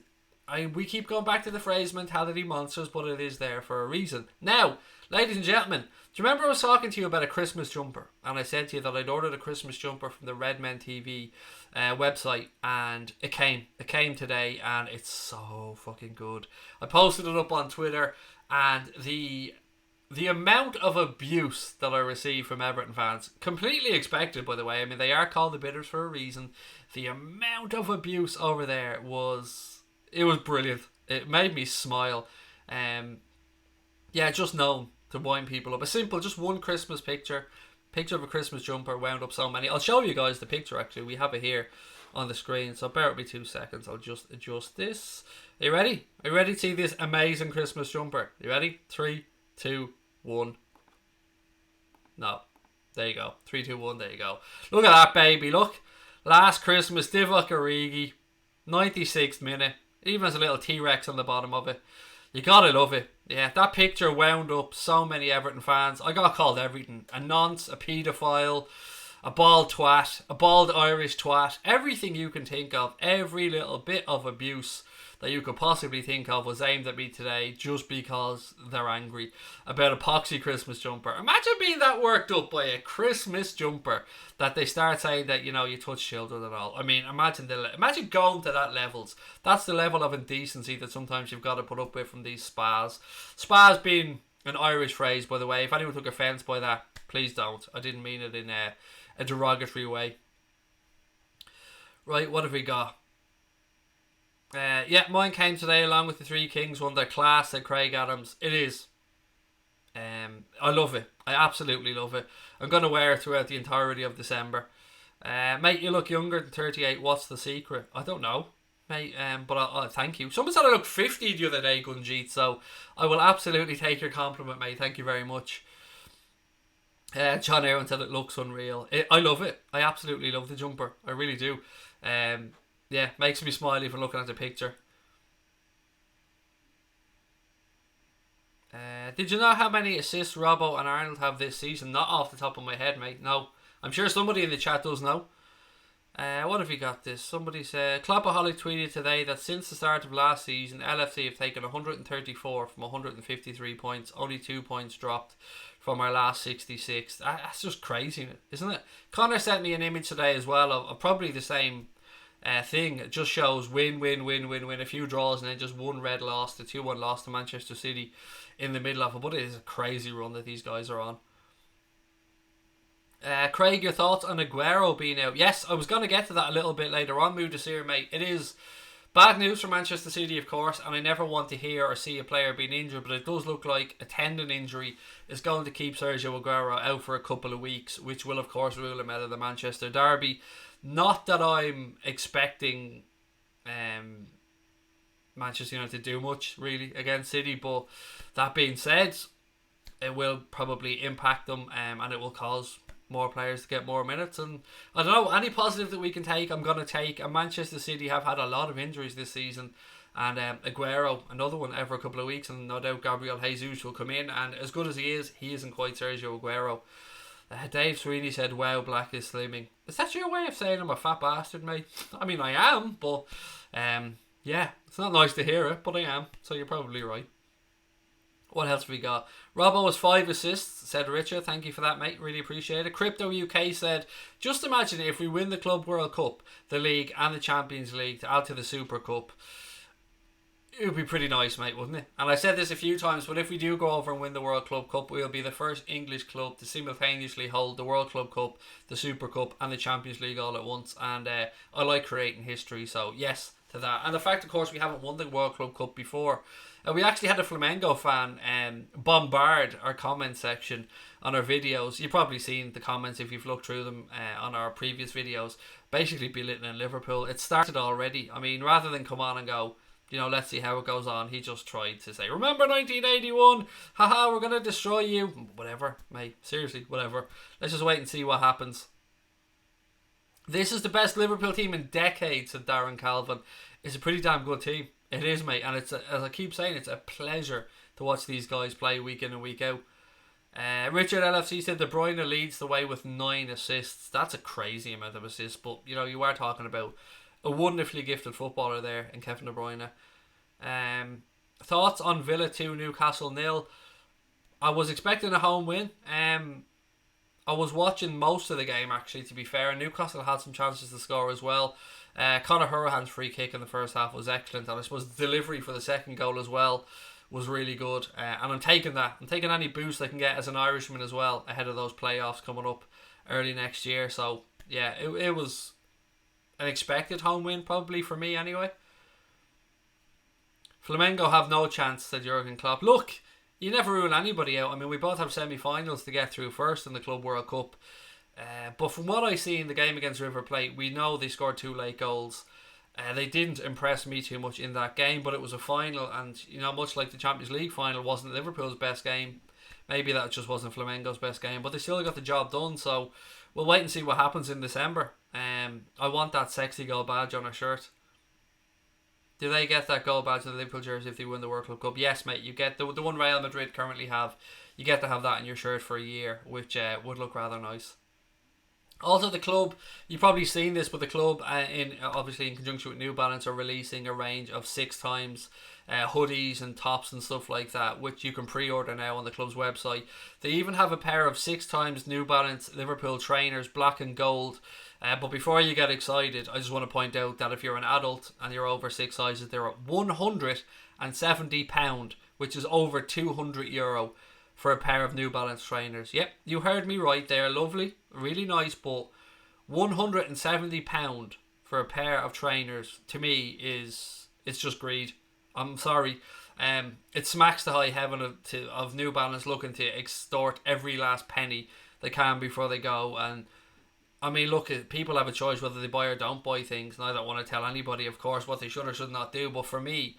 we keep going back to the phrase mentality monsters, but it is there for a reason. Now, ladies and gentlemen, do you remember I was talking to you about a Christmas jumper? And I said to you that I'd ordered a Christmas jumper from the Redmen TV website, and it came. It came today, and it's so fucking good. I posted it up on Twitter, and the amount of abuse that I received from Everton fans, completely expected, by the way. I mean, they are called the Bitters for a reason. The amount of abuse over there was brilliant. It made me smile. Just known to wind people up. A simple, just one Christmas picture of a Christmas jumper wound up so many. I'll show you guys the picture, actually. We have it here on the screen, so bear with me 2 seconds. I'll just adjust this. Are you ready? Are you ready to see this amazing Christmas jumper? You ready? 3, 2, 1. No. There you go. 3, 2, 1. There you go. Look at that, baby. Look. Last Christmas, Divock Origi. 96th minute. Even has a little T-Rex on the bottom of it. You gotta love it. Yeah, that picture wound up so many Everton fans. I got called everything. A nonce, a paedophile, a bald twat, a bald Irish twat. Everything you can think of. Every little bit of abuse that you could possibly think of was aimed at me today just because they're angry about a poxy Christmas jumper. Imagine being that worked up by a Christmas jumper that they start saying that, you know, you touch children and all. I mean, imagine going to that levels. That's the level of indecency that sometimes you've got to put up with from these spas. Spas being an Irish phrase, by the way. If anyone took offence by that, please don't. I didn't mean it in a derogatory way. Right, what have we got? Mine came today along with the Three Kings one. They're class, said Craig Adams. It is. I love it. I absolutely love it. I'm going to wear it throughout the entirety of December. Mate, you look younger than 38. What's the secret? I don't know, mate. But I'll thank you. Someone said I looked 50 the other day, Gunjeet. So I will absolutely take your compliment, mate. Thank you very much. John Aaron said it looks unreal. I love it. I absolutely love the jumper. I really do. Makes me smile even looking at the picture. Did you know how many assists Robbo and Arnold have this season? Not off the top of my head, mate. No. I'm sure somebody in the chat does know. What have you got this? Somebody said, Kloppaholic tweeted today that since the start of last season, LFC have taken 134 from 153 points. Only 2 points dropped from our last 66. That's just crazy, isn't it? Connor sent me an image today as well of probably the same thing. It just shows win, a few draws, and then just one red loss, the 2-1 loss to Manchester City in the middle of it. But it is a crazy run that these guys are on. Craig, your thoughts on Aguero being out? Yes, I was going to get to that a little bit later on, Mudasir, mate. It is Bad news for Manchester City, of course, and I never want to hear or see a player being injured, but it does look like a tendon injury is going to keep Sergio Aguero out for a couple of weeks, which will, of course, rule him out of the Manchester derby. Not that I'm expecting Manchester United to do much, really, against City, but that being said, it will probably impact them, and it will cause more players to get more minutes. And I don't know, any positive that we can take, I'm going to take. And Manchester City have had a lot of injuries this season, and Aguero, another one, every couple of weeks, and no doubt Gabriel Jesus will come in, and as good as he isn't quite Sergio Aguero. Dave Sweeney said, wow, Black is slimming. Is that your way of saying I'm a fat bastard, mate? I mean, I am, but yeah, it's not nice to hear it, but I am, so you're probably right. What else have we got? Robbo has 5 assists, said Richard. Thank you for that, mate. Really appreciate it. Crypto UK said, just imagine if we win the Club World Cup, the League and the Champions League to add to the Super Cup. It would be pretty nice, mate, wouldn't it? And I said this a few times, but if we do go over and win the World Club Cup, we'll be the first English club to simultaneously hold the World Club Cup, the Super Cup and the Champions League all at once. And I like creating history, so yes to that. And the fact, of course, we haven't won the World Club Cup before. We actually had a Flamengo fan bombard our comment section on our videos. You've probably seen the comments if you've looked through them on our previous videos, basically belittling Liverpool. It started already. I mean, rather than come on and go, let's see how it goes on, he just tried to say, remember 1981? Haha, we're going to destroy you. Whatever, mate. Seriously, whatever. Let's just wait and see what happens. This is the best Liverpool team in decades, said Darren Calvin. It's a pretty damn good team. It is, mate, and it's as I keep saying, it's a pleasure to watch these guys play week in and week out. Richard LFC said De Bruyne leads the way with 9 assists. That's a crazy amount of assists, but you are talking about a wonderfully gifted footballer there in Kevin De Bruyne. Thoughts on Villa 2, Newcastle 0? I was expecting a home win. I was watching most of the game, actually, to be fair. Newcastle had some chances to score as well. Conor Hourihan's free kick in the first half was excellent, and I suppose the delivery for the second goal as well was really good. And I'm taking that. I'm taking any boost I can get as an Irishman as well ahead of those playoffs coming up early next year. So, yeah, it was an expected home win, probably for me anyway. Flamengo have no chance, said Jurgen Klopp. Look, you never rule anybody out. I mean, we both have semi-finals to get through first in the Club World Cup. But from what I see in the game against River Plate, we know they scored 2 late goals. They didn't impress me too much in that game, but it was a final, and much like the Champions League final wasn't Liverpool's best game. Maybe that just wasn't Flamengo's best game, but they still got the job done. So we'll wait and see what happens in December. I want that sexy goal badge on our shirt. Do they get that goal badge in the Liverpool jersey if they win the World Club Cup? Yes, mate. You get the one Real Madrid currently have. You get to have that in your shirt for a year, which would look rather nice. Also, the club, you've probably seen this, but the club, obviously in conjunction with New Balance, are releasing a range of 6 times hoodies and tops and stuff like that, which you can pre-order now on the club's website. They even have a pair of 6 times New Balance Liverpool trainers, black and gold. But before you get excited, I just want to point out that if you're an adult and you're over 6 sizes, they're at £170, which is over €200 for a pair of New Balance trainers. Yep, you heard me right. They are lovely, really nice, but £170 for a pair of trainers, to me, it's just greed. I'm sorry. It smacks the high heaven of New Balance looking to extort every last penny they can before they go. And I mean, look, people have a choice whether they buy or don't buy things, and I don't want to tell anybody, of course, what they should or should not do. But for me,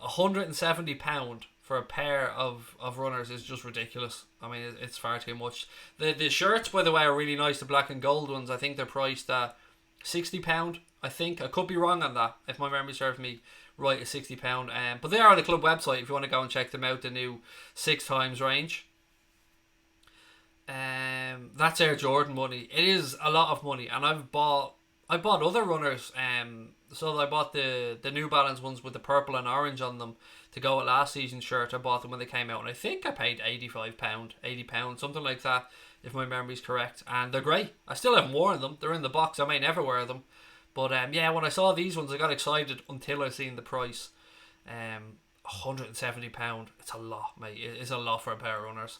£170 for a pair of runners is just ridiculous. I mean, it's far too much. The shirts, by the way, are really nice. The black and gold ones, I think they're priced at £60. I think I could be wrong on that. If my memory serves me right, it's £60. But they are on the club website if you want to go and check them out. The new 6 times range. That's Air Jordan money. It is a lot of money, and I bought other runners. So I bought the New Balance ones with the purple and orange on them to go with last season's shirt. I bought them when they came out, and I think I paid £85, £80, something like that, if my memory's correct. And they're great. I still haven't worn them. They're in the box. I may never wear them. But yeah, when I saw these ones, I got excited until I seen the price. £170. It's a lot, mate. It's a lot for a pair of runners.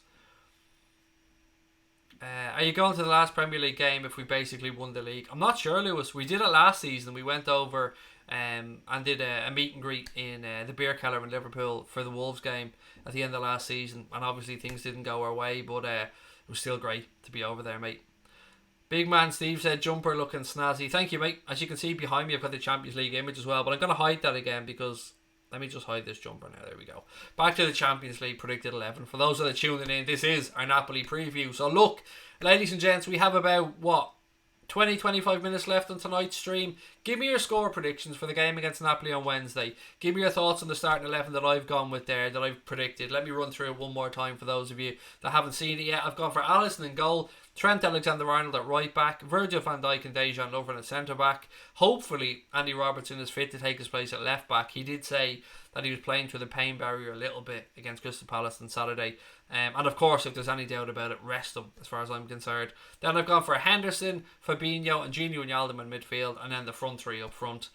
Are you going to the last Premier League game if we basically won the league? I'm not sure, Lewis. We did it last season. We went over and did a meet and greet in the beer cellar in Liverpool for the Wolves game at the end of last season. And obviously things didn't go our way, but it was still great to be over there, mate. Big man Steve said, jumper looking snazzy. Thank you, mate. As you can see behind me, I've got the Champions League image as well, but I'm going to hide that again because... Let me just hide this jumper now. There we go. Back to the Champions League predicted 11. For those that are tuning in, this is our Napoli preview. So look, ladies and gents, we have about, 20-25 minutes left on tonight's stream. Give me your score predictions for the game against Napoli on Wednesday. Give me your thoughts on the starting 11 that I've gone with there, that I've predicted. Let me run through it one more time for those of you that haven't seen it yet. I've gone for Alisson in goal, Trent Alexander-Arnold at right back, Virgil van Dijk and Dejan Lovren at centre back. Hopefully Andy Robertson is fit to take his place at left back. He did say that he was playing through the pain barrier a little bit against Crystal Palace on Saturday. And of course, if there's any doubt about it, rest him as far as I'm concerned. Then I've gone for Henderson, Fabinho and Gini Wijnaldum in midfield, and then the front three up front.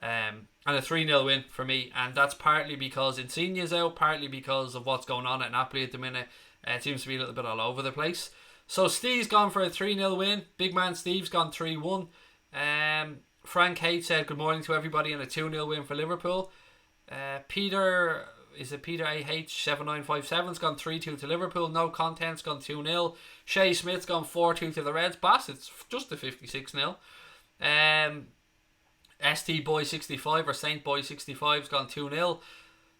And a 3-0 win for me, and that's partly because Insigne's out, partly because of what's going on at Napoli at the minute. It seems to be a little bit all over the place. So Steve's gone for a 3-0 win. Big man Steve's gone 3-1. Frank Haight said good morning to everybody and a 2-0 win for Liverpool. Peter AH7957's gone 3-2 to Liverpool. No Content's gone 2-0. Shay Smith's gone 4-2 to the Reds. Bassett's just a 56-0. ST Boy 65 or Saint Boy 65's gone 2-0.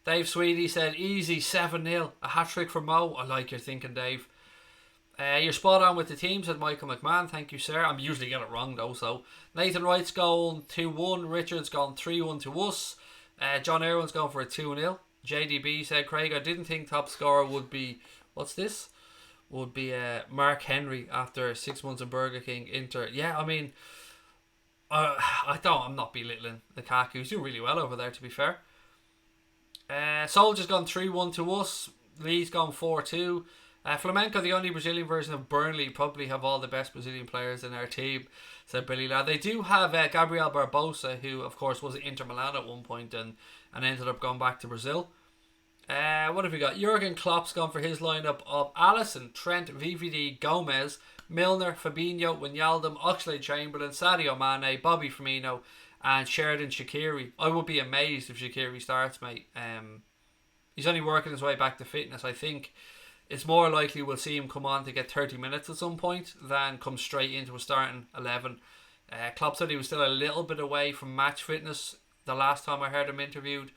Dave Sweetie said easy 7-0. A hat-trick for Mo. I like your thinking, Dave. You're spot on with the team, said Michael McMahon. Thank you, sir. I'm usually get it wrong though. So Nathan Wright's going 2-1. Richard's gone 3-1 to us. John Irwin's going for a 2-0. JDB said, Craig, I didn't think top scorer would be Mark Henry after 6 months in Burger King. Inter. Yeah, I mean, I'm not belittling Lukaku. He's doing really well over there, to be fair. Soldier's gone 3-1 to us. Lee's gone 4-2. Flamenco, the only Brazilian version of Burnley, probably have all the best Brazilian players in our team, said Billy Ladd. They do have Gabriel Barbosa, who of course was at Inter Milan at one point and ended up going back to Brazil. What have we got? Jurgen Klopp's gone for his lineup of Alisson, Trent, VVD, Gomez, Milner, Fabinho, Wijnaldum, Oxlade-Chamberlain, Sadio Mane, Bobby Firmino and Sheridan Shaqiri. I would be amazed if Shaqiri starts, mate. He's only working his way back to fitness. I think it's more likely we'll see him come on to get 30 minutes at some point than come straight into a starting 11. Klopp said he was still a little bit away from match fitness the last time I heard him interviewed.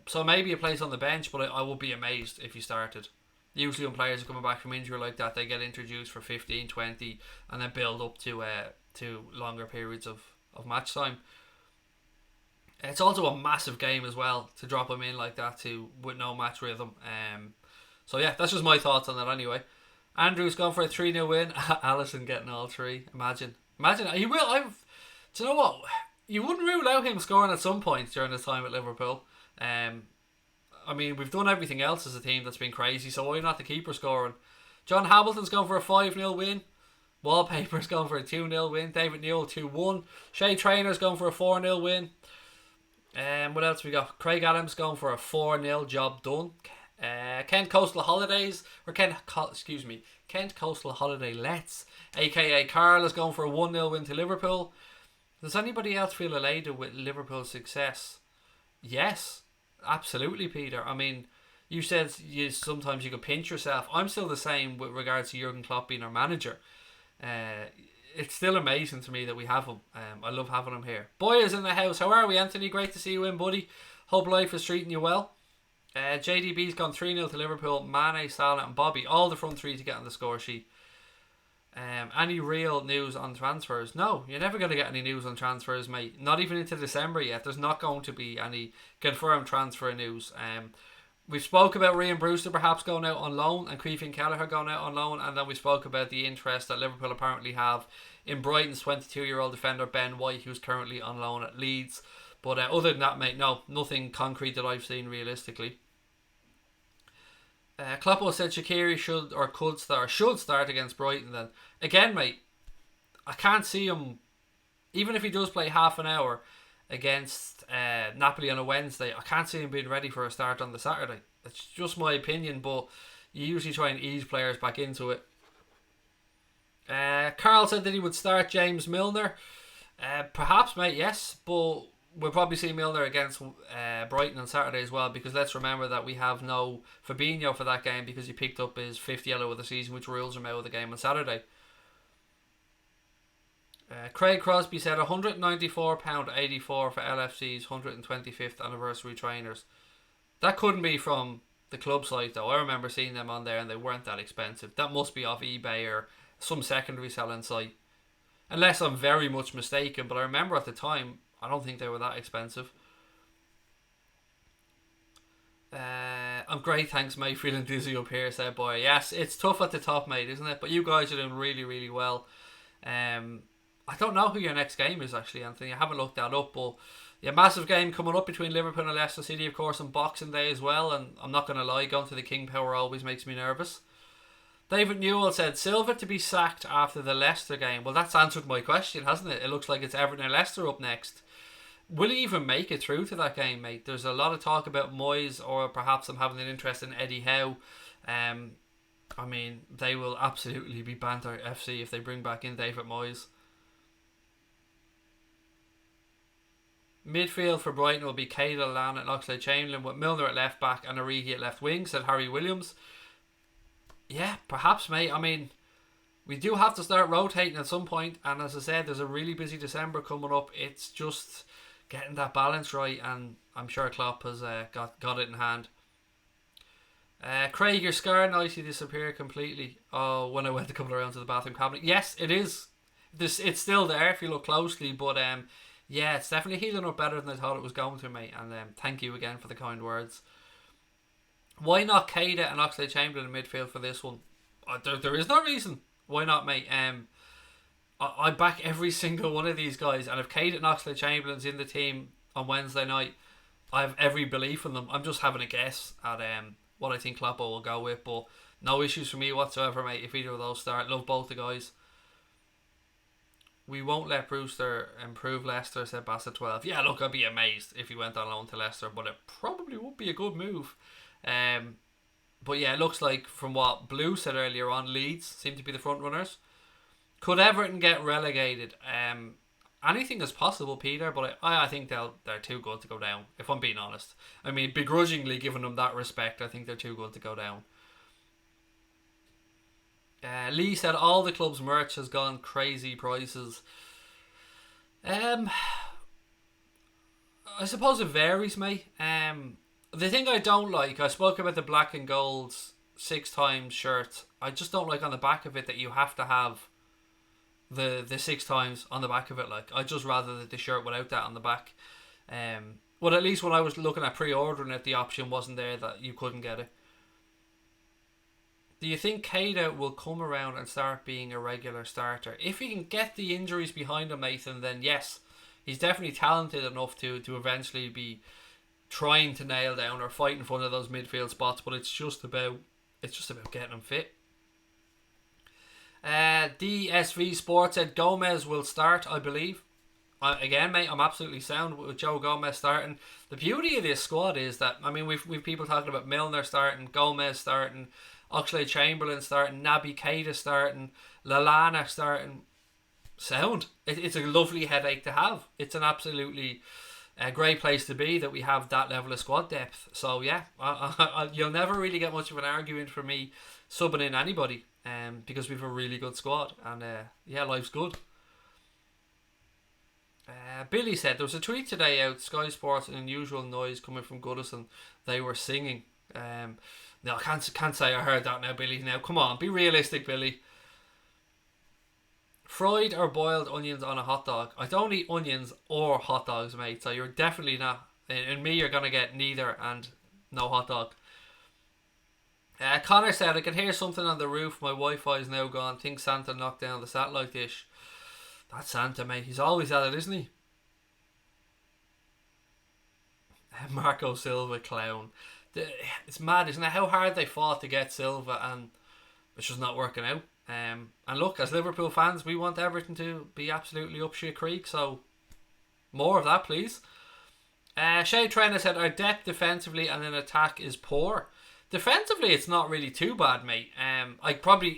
So maybe a place on the bench, but I would be amazed if he started. Usually when players are coming back from injury like that, they get introduced for 15, 20 and then build up to longer periods of match time. It's also a massive game as well to drop him in like that with no match rhythm. So yeah, that's just my thoughts on that anyway. Andrew's gone for a 3-0 win. Alisson getting all three. Imagine he will. Do you know what? You wouldn't rule out him scoring at some point during his time at Liverpool. I mean, we've done everything else as a team that's been crazy, so why not the keeper scoring? John Hamilton's gone for a 5-0 win. Wallpaper's gone for a 2-0 win. David Newell 2-1. Shea Trainor's gone for a 4-0 win. What else we got? Craig Adams gone for a 4-0 job done. Kent Coastal Holidays Kent Coastal Holiday Let's aka Carl has gone for a 1-0 win to Liverpool. Does anybody else feel elated with Liverpool's success? Yes, absolutely, Peter. I mean, you said sometimes you could pinch yourself. I'm still the same with regards to Jurgen Klopp being our manager. It's still amazing to me that we have him. I love having him here. Boy is in the house. How are we, Anthony? Great to see you in, buddy. Hope life is treating you well. JDB's gone 3-0 to Liverpool. Mane, Salah and Bobby, all the front three to get on the score sheet. Any real news on transfers? No, you're never going to get any news on transfers, mate. Not even into December yet. There's not going to be any confirmed transfer news. We spoke about Ryan Brewster perhaps going out on loan and Creefy and Kelleher going out on loan, and then we spoke about the interest that Liverpool apparently have in Brighton's 22-year-old defender Ben White, who's currently on loan at Leeds. But other than that, mate, no, nothing concrete that I've seen realistically. Kloppo said Shaqiri should start against Brighton then. Again, mate, I can't see him, even if he does play half an hour against Napoli on a Wednesday, I can't see him being ready for a start on the Saturday. It's just my opinion, but you usually try and ease players back into it. Carl said that he would start James Milner. Perhaps, mate, yes, but we'll probably see Milner against Brighton on Saturday as well, because let's remember that we have no Fabinho for that game because he picked up his 5th yellow of the season, which rules him out of the game on Saturday. Craig Crosby said £194.84 for LFC's 125th anniversary trainers. That couldn't be from the club site though. I remember seeing them on there and they weren't that expensive. That must be off eBay or some secondary selling site. Unless I'm very much mistaken, but I remember at the time, I don't think they were that expensive. I'm great, thanks mate, feeling dizzy up here, said boy. Yes, it's tough at the top, mate, isn't it? But you guys are doing really, really well. I don't know who your next game is actually, Anthony. I haven't looked that up, but yeah, massive game coming up between Liverpool and Leicester City, of course, on Boxing Day as well. And I'm not going to lie, going to the King Power always makes me nervous. David Newell said Silva to be sacked after the Leicester game. Well, that's answered my question, hasn't it? It looks like it's Everton and Leicester up next. Will he even make it through to that game, mate? There's a lot of talk about Moyes, or perhaps I'm having an interest in Eddie Howe. I mean, they will absolutely be banter FC if they bring back in David Moyes. Midfield for Brighton will be Keita, Lan and Oxlade-Chamberlain, with Milner at left back and Origi at left wing, said Harry Williams. Yeah, perhaps, mate. I mean, we do have to start rotating at some point, and as I said, there's a really busy December coming up. It's just getting that balance right, and I'm sure Klopp has got it in hand. Craig, your scar nicely disappeared completely. Oh, when I went a couple of rounds to the bathroom cabinet. Yes, it is. It's still there if you look closely, but yeah, it's definitely healing up better than I thought it was going to, mate. And thank you again for the kind words. Why not Keita and Oxlade-Chamberlain in midfield for this one? There is no reason. Why not, mate? I back every single one of these guys, and if Keita and Oxlade-Chamberlain's in the team on Wednesday night, I have every belief in them. I'm just having a guess at what I think Kloppo will go with, but no issues for me whatsoever, mate, if either of those start. Love both the guys. We won't let Brewster improve Leicester, said Bassett 12. Yeah, look, I'd be amazed if he went on loan to Leicester, but it probably would be a good move. But yeah, it looks like from what Blue said earlier on, Leeds seem to be the front runners. Could Everton get relegated? Anything is possible, Peter, but I think they're too good to go down, if I'm being honest. I mean, begrudgingly giving them that respect, I think they're too good to go down. Lee said all the club's merch has gone crazy prices. I suppose it varies, mate. The thing I don't like, I spoke about the black and gold's 6 times shirt. I just don't like on the back of it that you have to have the 6 times on the back of it. Like, I'd just rather that the shirt without that on the back. Well, at least when I was looking at pre-ordering it, the option wasn't there that you couldn't get it. Do you think Keita will come around and start being a regular starter? If he can get the injuries behind him, Nathan, then yes, he's definitely talented enough to eventually be trying to nail down or fighting for one of those midfield spots. But it's just about getting him fit. DSV Sports said Gomez will start, I believe. Again, mate, I'm absolutely sound with Joe Gomez starting. The beauty of this squad is that, I mean, we've people talking about Milner starting, Gomez starting, Oxlade-Chamberlain starting, Naby Keita starting, Lallana starting. Sound. It's a lovely headache to have. It's an absolutely great place to be that we have that level of squad depth. So yeah, you'll never really get much of an argument for me subbing in anybody, because we have a really good squad, and yeah, life's good. Billy said there was a tweet today out, Sky Sports, an unusual noise coming from Goodison. They were singing. No, I can't say I heard that now, Billy. Now, come on, be realistic, Billy. Fried or boiled onions on a hot dog? I don't eat onions or hot dogs, mate, so you're definitely not. In me, you're going to get neither and no hot dog. Connor said, I can hear something on the roof. My Wi-Fi is now gone. Think Santa knocked down the satellite dish. That's Santa, mate. He's always at it, isn't he? Marco Silva, clown. It's mad, isn't it? How hard they fought to get Silva, and it's just not working out. And look, as Liverpool fans, we want Everton to be absolutely up shit creek, so more of that, please. Shay Trainer said our depth defensively and in attack is poor. Defensively, it's not really too bad, mate.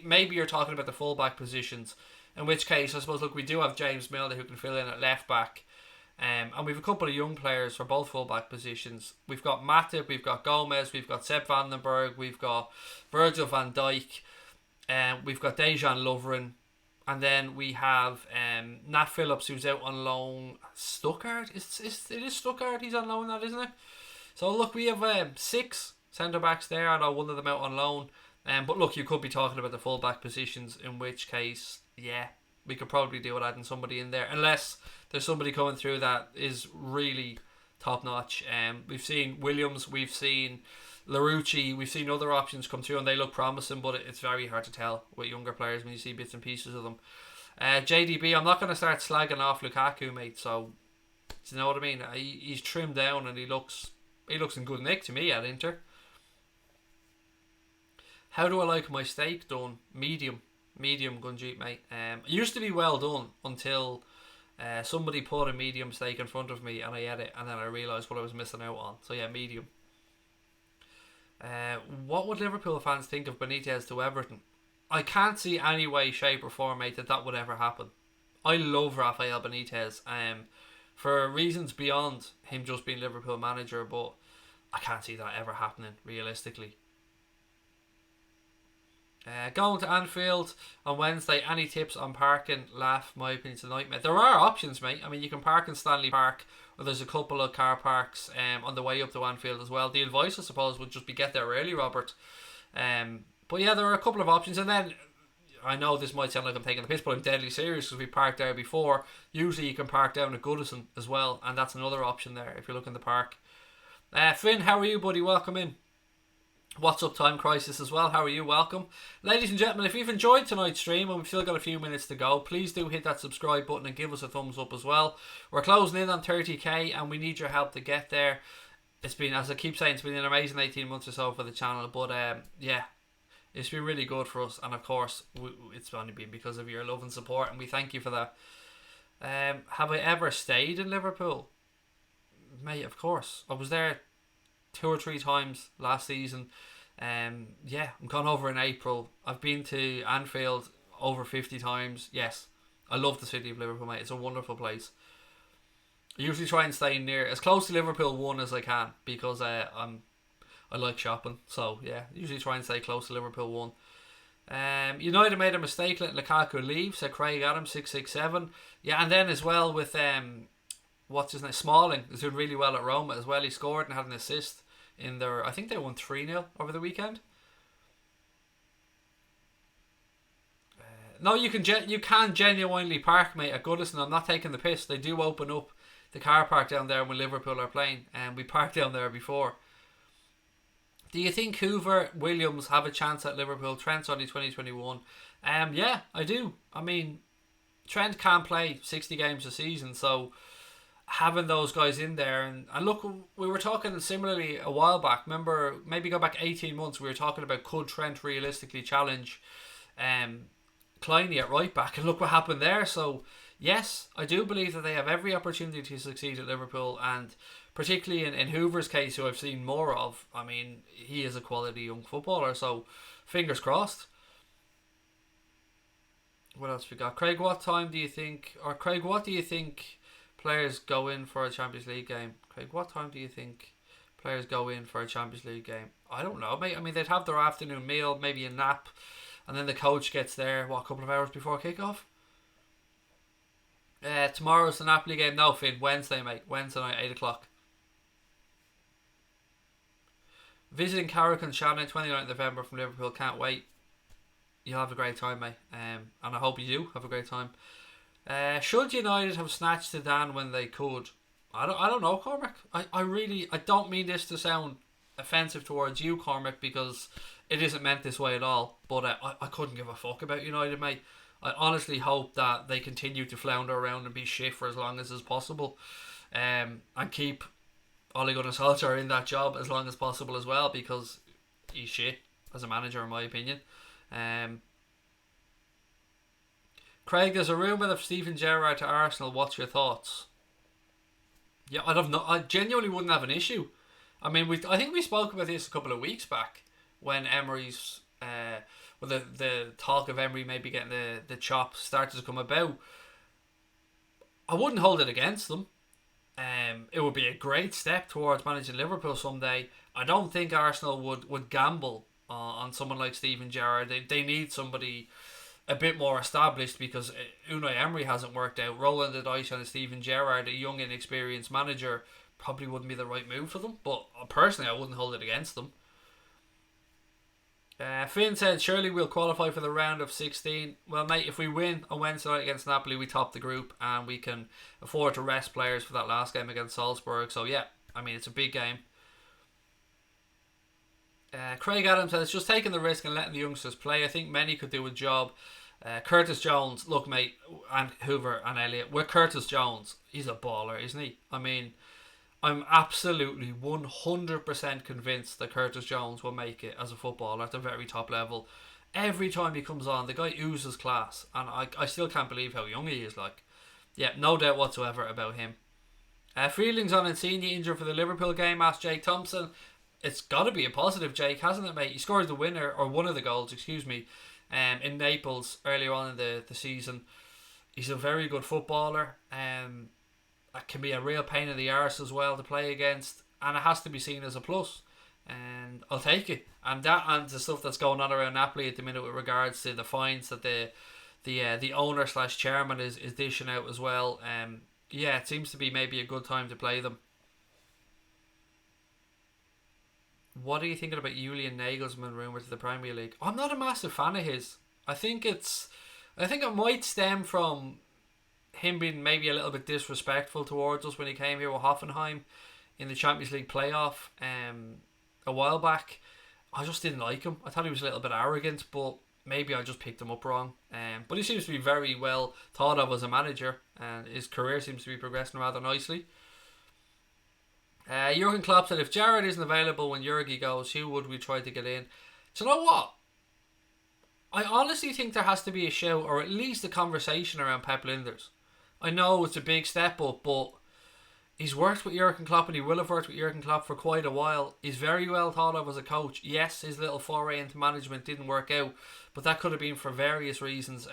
Maybe you're talking about the fullback positions, in which case, I suppose, look, we do have James Milner who can fill in at left back. And we've a couple of young players for both fullback positions. We've got Matip, we've got Gomez, we've got Sepp Vandenberg, we've got Virgil van Dijk, we've got Dejan Lovren, and then we have Nat Phillips, who's out on loan. Stuttgart? It is Stuttgart he's on loan at, isn't it? So look, we have 6 centre backs there. I know one of them out on loan. But look, you could be talking about the fullback positions, in which case, yeah, we could probably do with adding somebody in there, unless there's somebody coming through that is really top notch. We've seen Williams, we've seen Larouci, we've seen other options come through, and they look promising, but it's very hard to tell with younger players when you see bits and pieces of them. JDB, I'm not going to start slagging off Lukaku, mate. So, do you know what I mean? He's trimmed down and he looks in good nick to me at Inter. How do I like my steak done? Medium, Gunjeet, mate. It used to be well done until somebody put a medium steak in front of me and I ate it, and then I realised what I was missing out on. So yeah, medium. What would Liverpool fans think of Benitez to Everton? I can't see any way, shape or form, mate, that would ever happen. I love Rafael Benitez, for reasons beyond him just being Liverpool manager, but I can't see that ever happening realistically. Going to Anfield on Wednesday. Any tips on parking? Laugh, my opinion's a nightmare. There are options, mate. I mean, you can park in Stanley Park, or there's a couple of car parks on the way up to Anfield as well. The advice, I suppose, would just be get there early, Robert. But yeah, there are a couple of options. And then, I know this might sound like I'm taking the piss, but I'm deadly serious because we parked there before. Usually you can park down at Goodison as well, and that's another option there if you're looking to park. Finn, how are you, buddy? Welcome in. What's up, Time Crisis as well? How are you? Welcome. Ladies and gentlemen, if you've enjoyed tonight's stream and we've still got a few minutes to go, please do hit that subscribe button and give us a thumbs up as well. We're closing in on 30k and we need your help to get there. It's been, as I keep saying, it's been an amazing 18 months or so for the channel, but yeah, it's been really good for us, and of course it's only been because of your love and support, and we thank you for that. Have I ever stayed in Liverpool? Mate, of course. I was there 2 or 3 times last season. Yeah, I'm gone over in April. I've been to Anfield over 50 times. Yes, I love the city of Liverpool, mate. It's a wonderful place. I usually try and stay near as close to Liverpool 1 as I can, because I like shopping. So yeah, usually try and stay close to Liverpool 1. United made a mistake letting Lukaku leave, said Craig Adams 667. Yeah, and then as well with what's his name, Smalling is doing really well at Roma as well. He scored and had an assist in their, I think they won 3-0 over the weekend. No, you can genuinely park, mate, at Goodison. I'm not taking the piss. They do open up the car park down there when Liverpool are playing, and we parked down there before. Do you think Hoover, Williams have a chance at Liverpool? Trent's only 2021. Yeah, I do. I mean, Trent can't play 60 games a season, so having those guys in there, and look, we were talking similarly a while back. Remember, maybe go back 18 months, we were talking about could Trent realistically challenge Kleiny at right back, and look what happened there. So yes, I do believe that they have every opportunity to succeed at Liverpool, and particularly in Hoover's case, who I've seen more of. I mean, he is a quality young footballer, so fingers crossed. What else we got? Craig, what do you think players go in for a Champions League game? Craig, what time do you think players go in for a Champions League game? I don't know, mate. I mean, they'd have their afternoon meal, maybe a nap, and then the coach gets there, a couple of hours before kickoff? Tomorrow's the Napoli game. No, Finn, Wednesday, mate. Wednesday night, 8 o'clock. Visiting Carrick and Shannon, 29th November from Liverpool. Can't wait. You'll have a great time, mate. And I hope you do have a great time. Should United have snatched Zidane when they could? I don't know, Cormac. I don't mean this to sound offensive towards you, Cormac, because it isn't meant this way at all. But I couldn't give a fuck about United, mate. I honestly hope that they continue to flounder around and be shit for as long as is possible, and keep Ole Gunnar Solskjaer in that job as long as possible as well, because he's shit as a manager, in my opinion. Craig, there's a rumour of Steven Gerrard to Arsenal. What's your thoughts? Yeah, I genuinely wouldn't have an issue. I mean, I think we spoke about this a couple of weeks back when Emery's the talk of Emery maybe getting the chop started to come about. I wouldn't hold it against them. It would be a great step towards managing Liverpool someday. I don't think Arsenal would gamble on someone like Steven Gerrard. They need somebody a bit more established because Unai Emery hasn't worked out. Rolling the dice on Steven Gerrard, a young, inexperienced manager, probably wouldn't be the right move for them. But personally, I wouldn't hold it against them. Finn said, surely we'll qualify for the round of 16. Well, mate, if we win on Wednesday night against Napoli, we top the group and we can afford to rest players for that last game against Salzburg. So, yeah, I mean, it's a big game. Craig Adams says, just taking the risk and letting the youngsters play. I think many could do a job. Curtis Jones, look, mate, and Hoover and Elliott. With Curtis Jones, he's a baller, isn't he? I mean, I'm absolutely 100% convinced that Curtis Jones will make it as a footballer at the very top level. Every time he comes on, the guy oozes class, and I still can't believe how young he is. Like, yeah, no doubt whatsoever about him. Feelings on Insigne injured for the Liverpool game, asked Jake Thompson. It's got to be a positive, Jake, hasn't it, mate? He scored the winner, or one of the goals, in Naples earlier on in the season. He's a very good footballer. It can be a real pain in the arse as well to play against, and it has to be seen as a plus. And I'll take it. And that and the stuff that's going on around Napoli at the minute with regards to the fines that the owner / chairman is dishing out as well. Yeah, it seems to be maybe a good time to play them. What are you thinking about Julian Nagelsmann rumour to the Premier League? I'm not a massive fan of his. I think it might stem from him being maybe a little bit disrespectful towards us when he came here with Hoffenheim in the Champions League playoff a while back. I just didn't like him. I thought he was a little bit arrogant, but maybe I just picked him up wrong. But he seems to be very well thought of as a manager, and his career seems to be progressing rather nicely. Jurgen Klopp said, if Gerrard isn't available when Jurgi goes, who would we try to get in? Do you know what? I honestly think there has to be a show, or at least a conversation around Pep Lijnders. I know it's a big step up, but he's worked with Jurgen Klopp and he will have worked with Jurgen Klopp for quite a while. He's very well thought of as a coach. Yes, his little foray into management didn't work out, but that could have been for various reasons.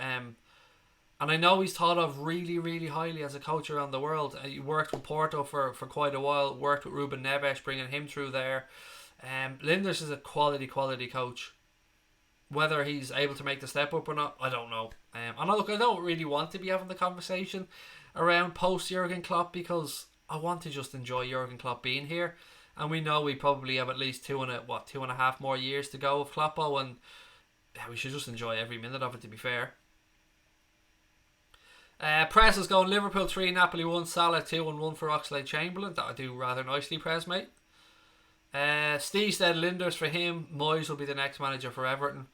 And I know he's thought of really, really highly as a coach around the world. He worked with Porto for quite a while, worked with Ruben Neves, bringing him through there. Lijnders is a quality coach. Whether he's able to make the step up or not, I don't know. And look, I don't really want to be having the conversation around post Jurgen Klopp because I want to just enjoy Jurgen Klopp being here. And we know we probably have at least 2.5 more years to go of Kloppo, and we should just enjoy every minute of it, to be fair. Press is going Liverpool 3, Napoli 1, Salah 2 and 1 for Oxlade-Chamberlain. That'll do rather nicely, Press, mate. Steve said Lijnders for him. Moyes will be the next manager for Everton.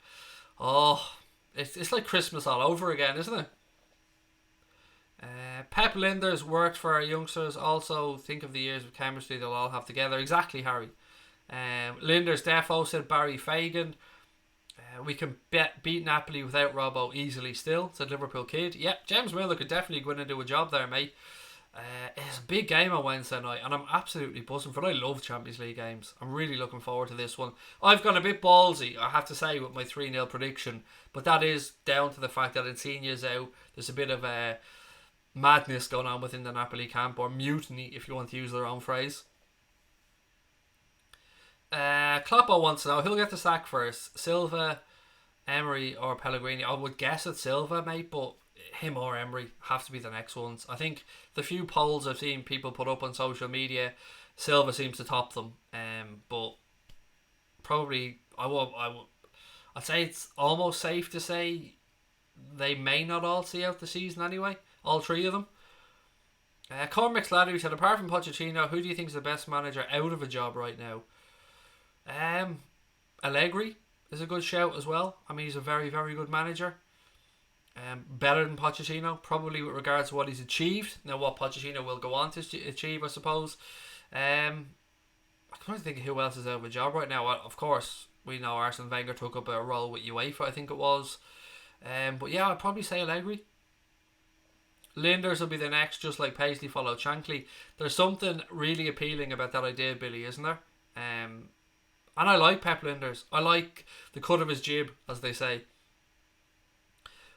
Oh, it's like Christmas all over again, isn't it? Pep Lijnders worked for our youngsters. Also, think of the years of chemistry they'll all have together. Exactly, Harry. Lijnders defo, said Barry Fagan. We can beat Napoli without Robbo easily still, said Liverpool Kid. Yep, James Miller could definitely go in and do a job there, mate. It's a big game on Wednesday night, and I'm absolutely buzzing for it. I love Champions League games. I'm really looking forward to this one. I've gone a bit ballsy, I have to say, with my 3-0 prediction, but that is down to the fact that Insigne's out. There's a bit of madness going on within the Napoli camp, or mutiny, if you want to use their own phrase. Kloppo wants to know who'll get the sack first, Silva, Emery or Pellegrini. I would guess it's Silva, mate, but him or Emery have to be the next ones. I think the few polls I've seen people put up on social media, Silva seems to top them. But probably I'd say it's almost safe to say they may not all see out the season anyway. All three of them. Cormac Slattery said, apart from Pochettino, who do you think is the best manager out of a job right now? Allegri is a good shout as well. I mean, he's a very, very good manager. Better than Pochettino, probably with regards to what he's achieved. Now, what Pochettino will go on to achieve, I suppose. I can't think of who else is out of a job right now. Of course, we know Arsene Wenger took up a role with UEFA, I think it was. But yeah, I'd probably say Allegri. Lijnders will be the next, just like Paisley followed Shankly. There's something really appealing about that idea, Billy, isn't there? And I like Pep Lijnders. I like the cut of his jib, as they say.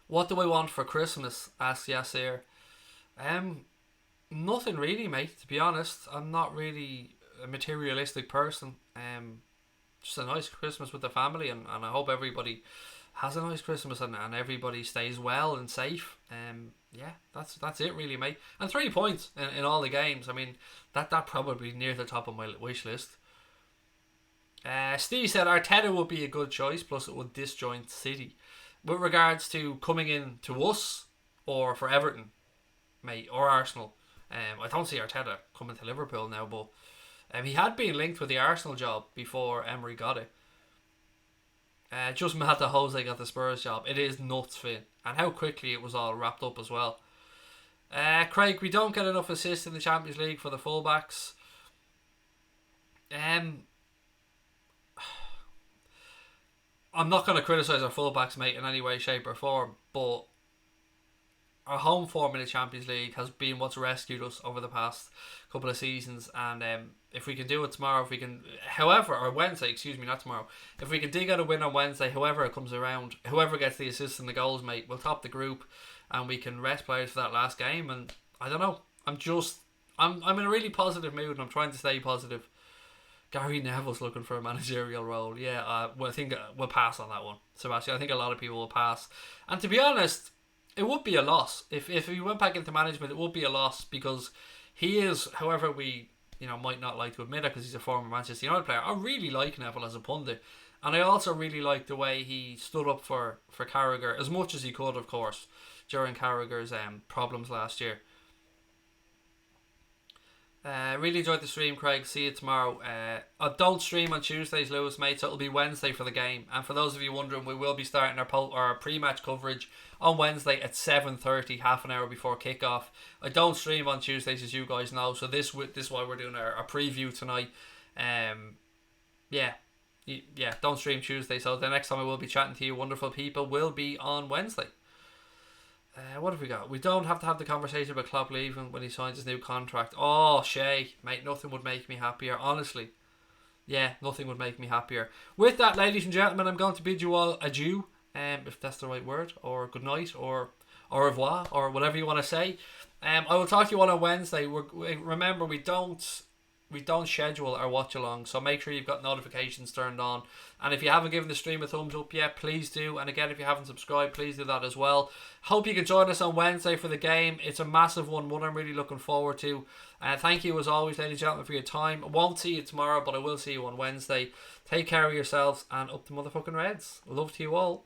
What do I want for Christmas? Asks Yasser. Nothing really, mate. To be honest, I'm not really a materialistic person. Just a nice Christmas with the family, and I hope everybody has a nice Christmas and everybody stays well and safe. Yeah, that's it really, mate. And 3 points in all the games. I mean, that probably near the top of my wish list. Steve said Arteta would be a good choice, plus it would disjoint City. With regards to coming in to us or for Everton, mate, or Arsenal, I don't see Arteta coming to Liverpool now, but he had been linked with the Arsenal job before Emery got it. Just mad that Jose got the Spurs job. It is nuts, Finn. And how quickly it was all wrapped up as well. Craig, we don't get enough assists in the Champions League for the fullbacks. I'm not going to criticise our fullbacks, mate, in any way, shape or form, but our home form in the Champions League has been what's rescued us over the past couple of seasons, and if we can do it tomorrow, if we can, however, or Wednesday, excuse me, not tomorrow, if we can dig out a win on Wednesday, whoever it comes around, whoever gets the assists and the goals, mate, we'll top the group, and we can rest players for that last game. And I don't know, I'm in a really positive mood, and I'm trying to stay positive. Gary Neville's looking for a managerial role. Yeah, well, I think we'll pass on that one, Sebastian. I think a lot of people will pass, and to be honest, it would be a loss if he went back into management. It would be a loss because he is, however we might not like to admit it, because he's a former Manchester United player. I really like Neville as a pundit, and I also really like the way he stood up for Carragher as much as he could, of course, during Carragher's problems last year. Really enjoyed the stream, Craig. See you tomorrow. I don't stream on Tuesdays, Lewis, mate, so it'll be Wednesday for the game. And for those of you wondering, we will be starting our pre-match coverage on Wednesday at 7:30, half an hour before kickoff. I don't stream on Tuesdays, as you guys know, so this is why we're doing our preview tonight. Don't stream Tuesday, so the next time I will be chatting to you wonderful people will be on Wednesday. What have we got? We don't have to have the conversation about Klopp leaving when he signs his new contract. Oh, Shay, mate, nothing would make me happier, honestly. Yeah, nothing would make me happier. With that, ladies and gentlemen, I'm going to bid you all adieu, if that's the right word, or good night, or au revoir, or whatever you want to say. I will talk to you all on Wednesday. Remember, we don't schedule our watch along, so make sure you've got notifications turned on. And if you haven't given the stream a thumbs up yet, please do. And again, if you haven't subscribed, please do that as well. Hope you can join us on Wednesday for the game. It's a massive one I'm really looking forward to. Thank you as always, ladies and gentlemen, for your time. I won't see you tomorrow, but I will see you on Wednesday. Take care of yourselves, and up the motherfucking Reds. Love to you all.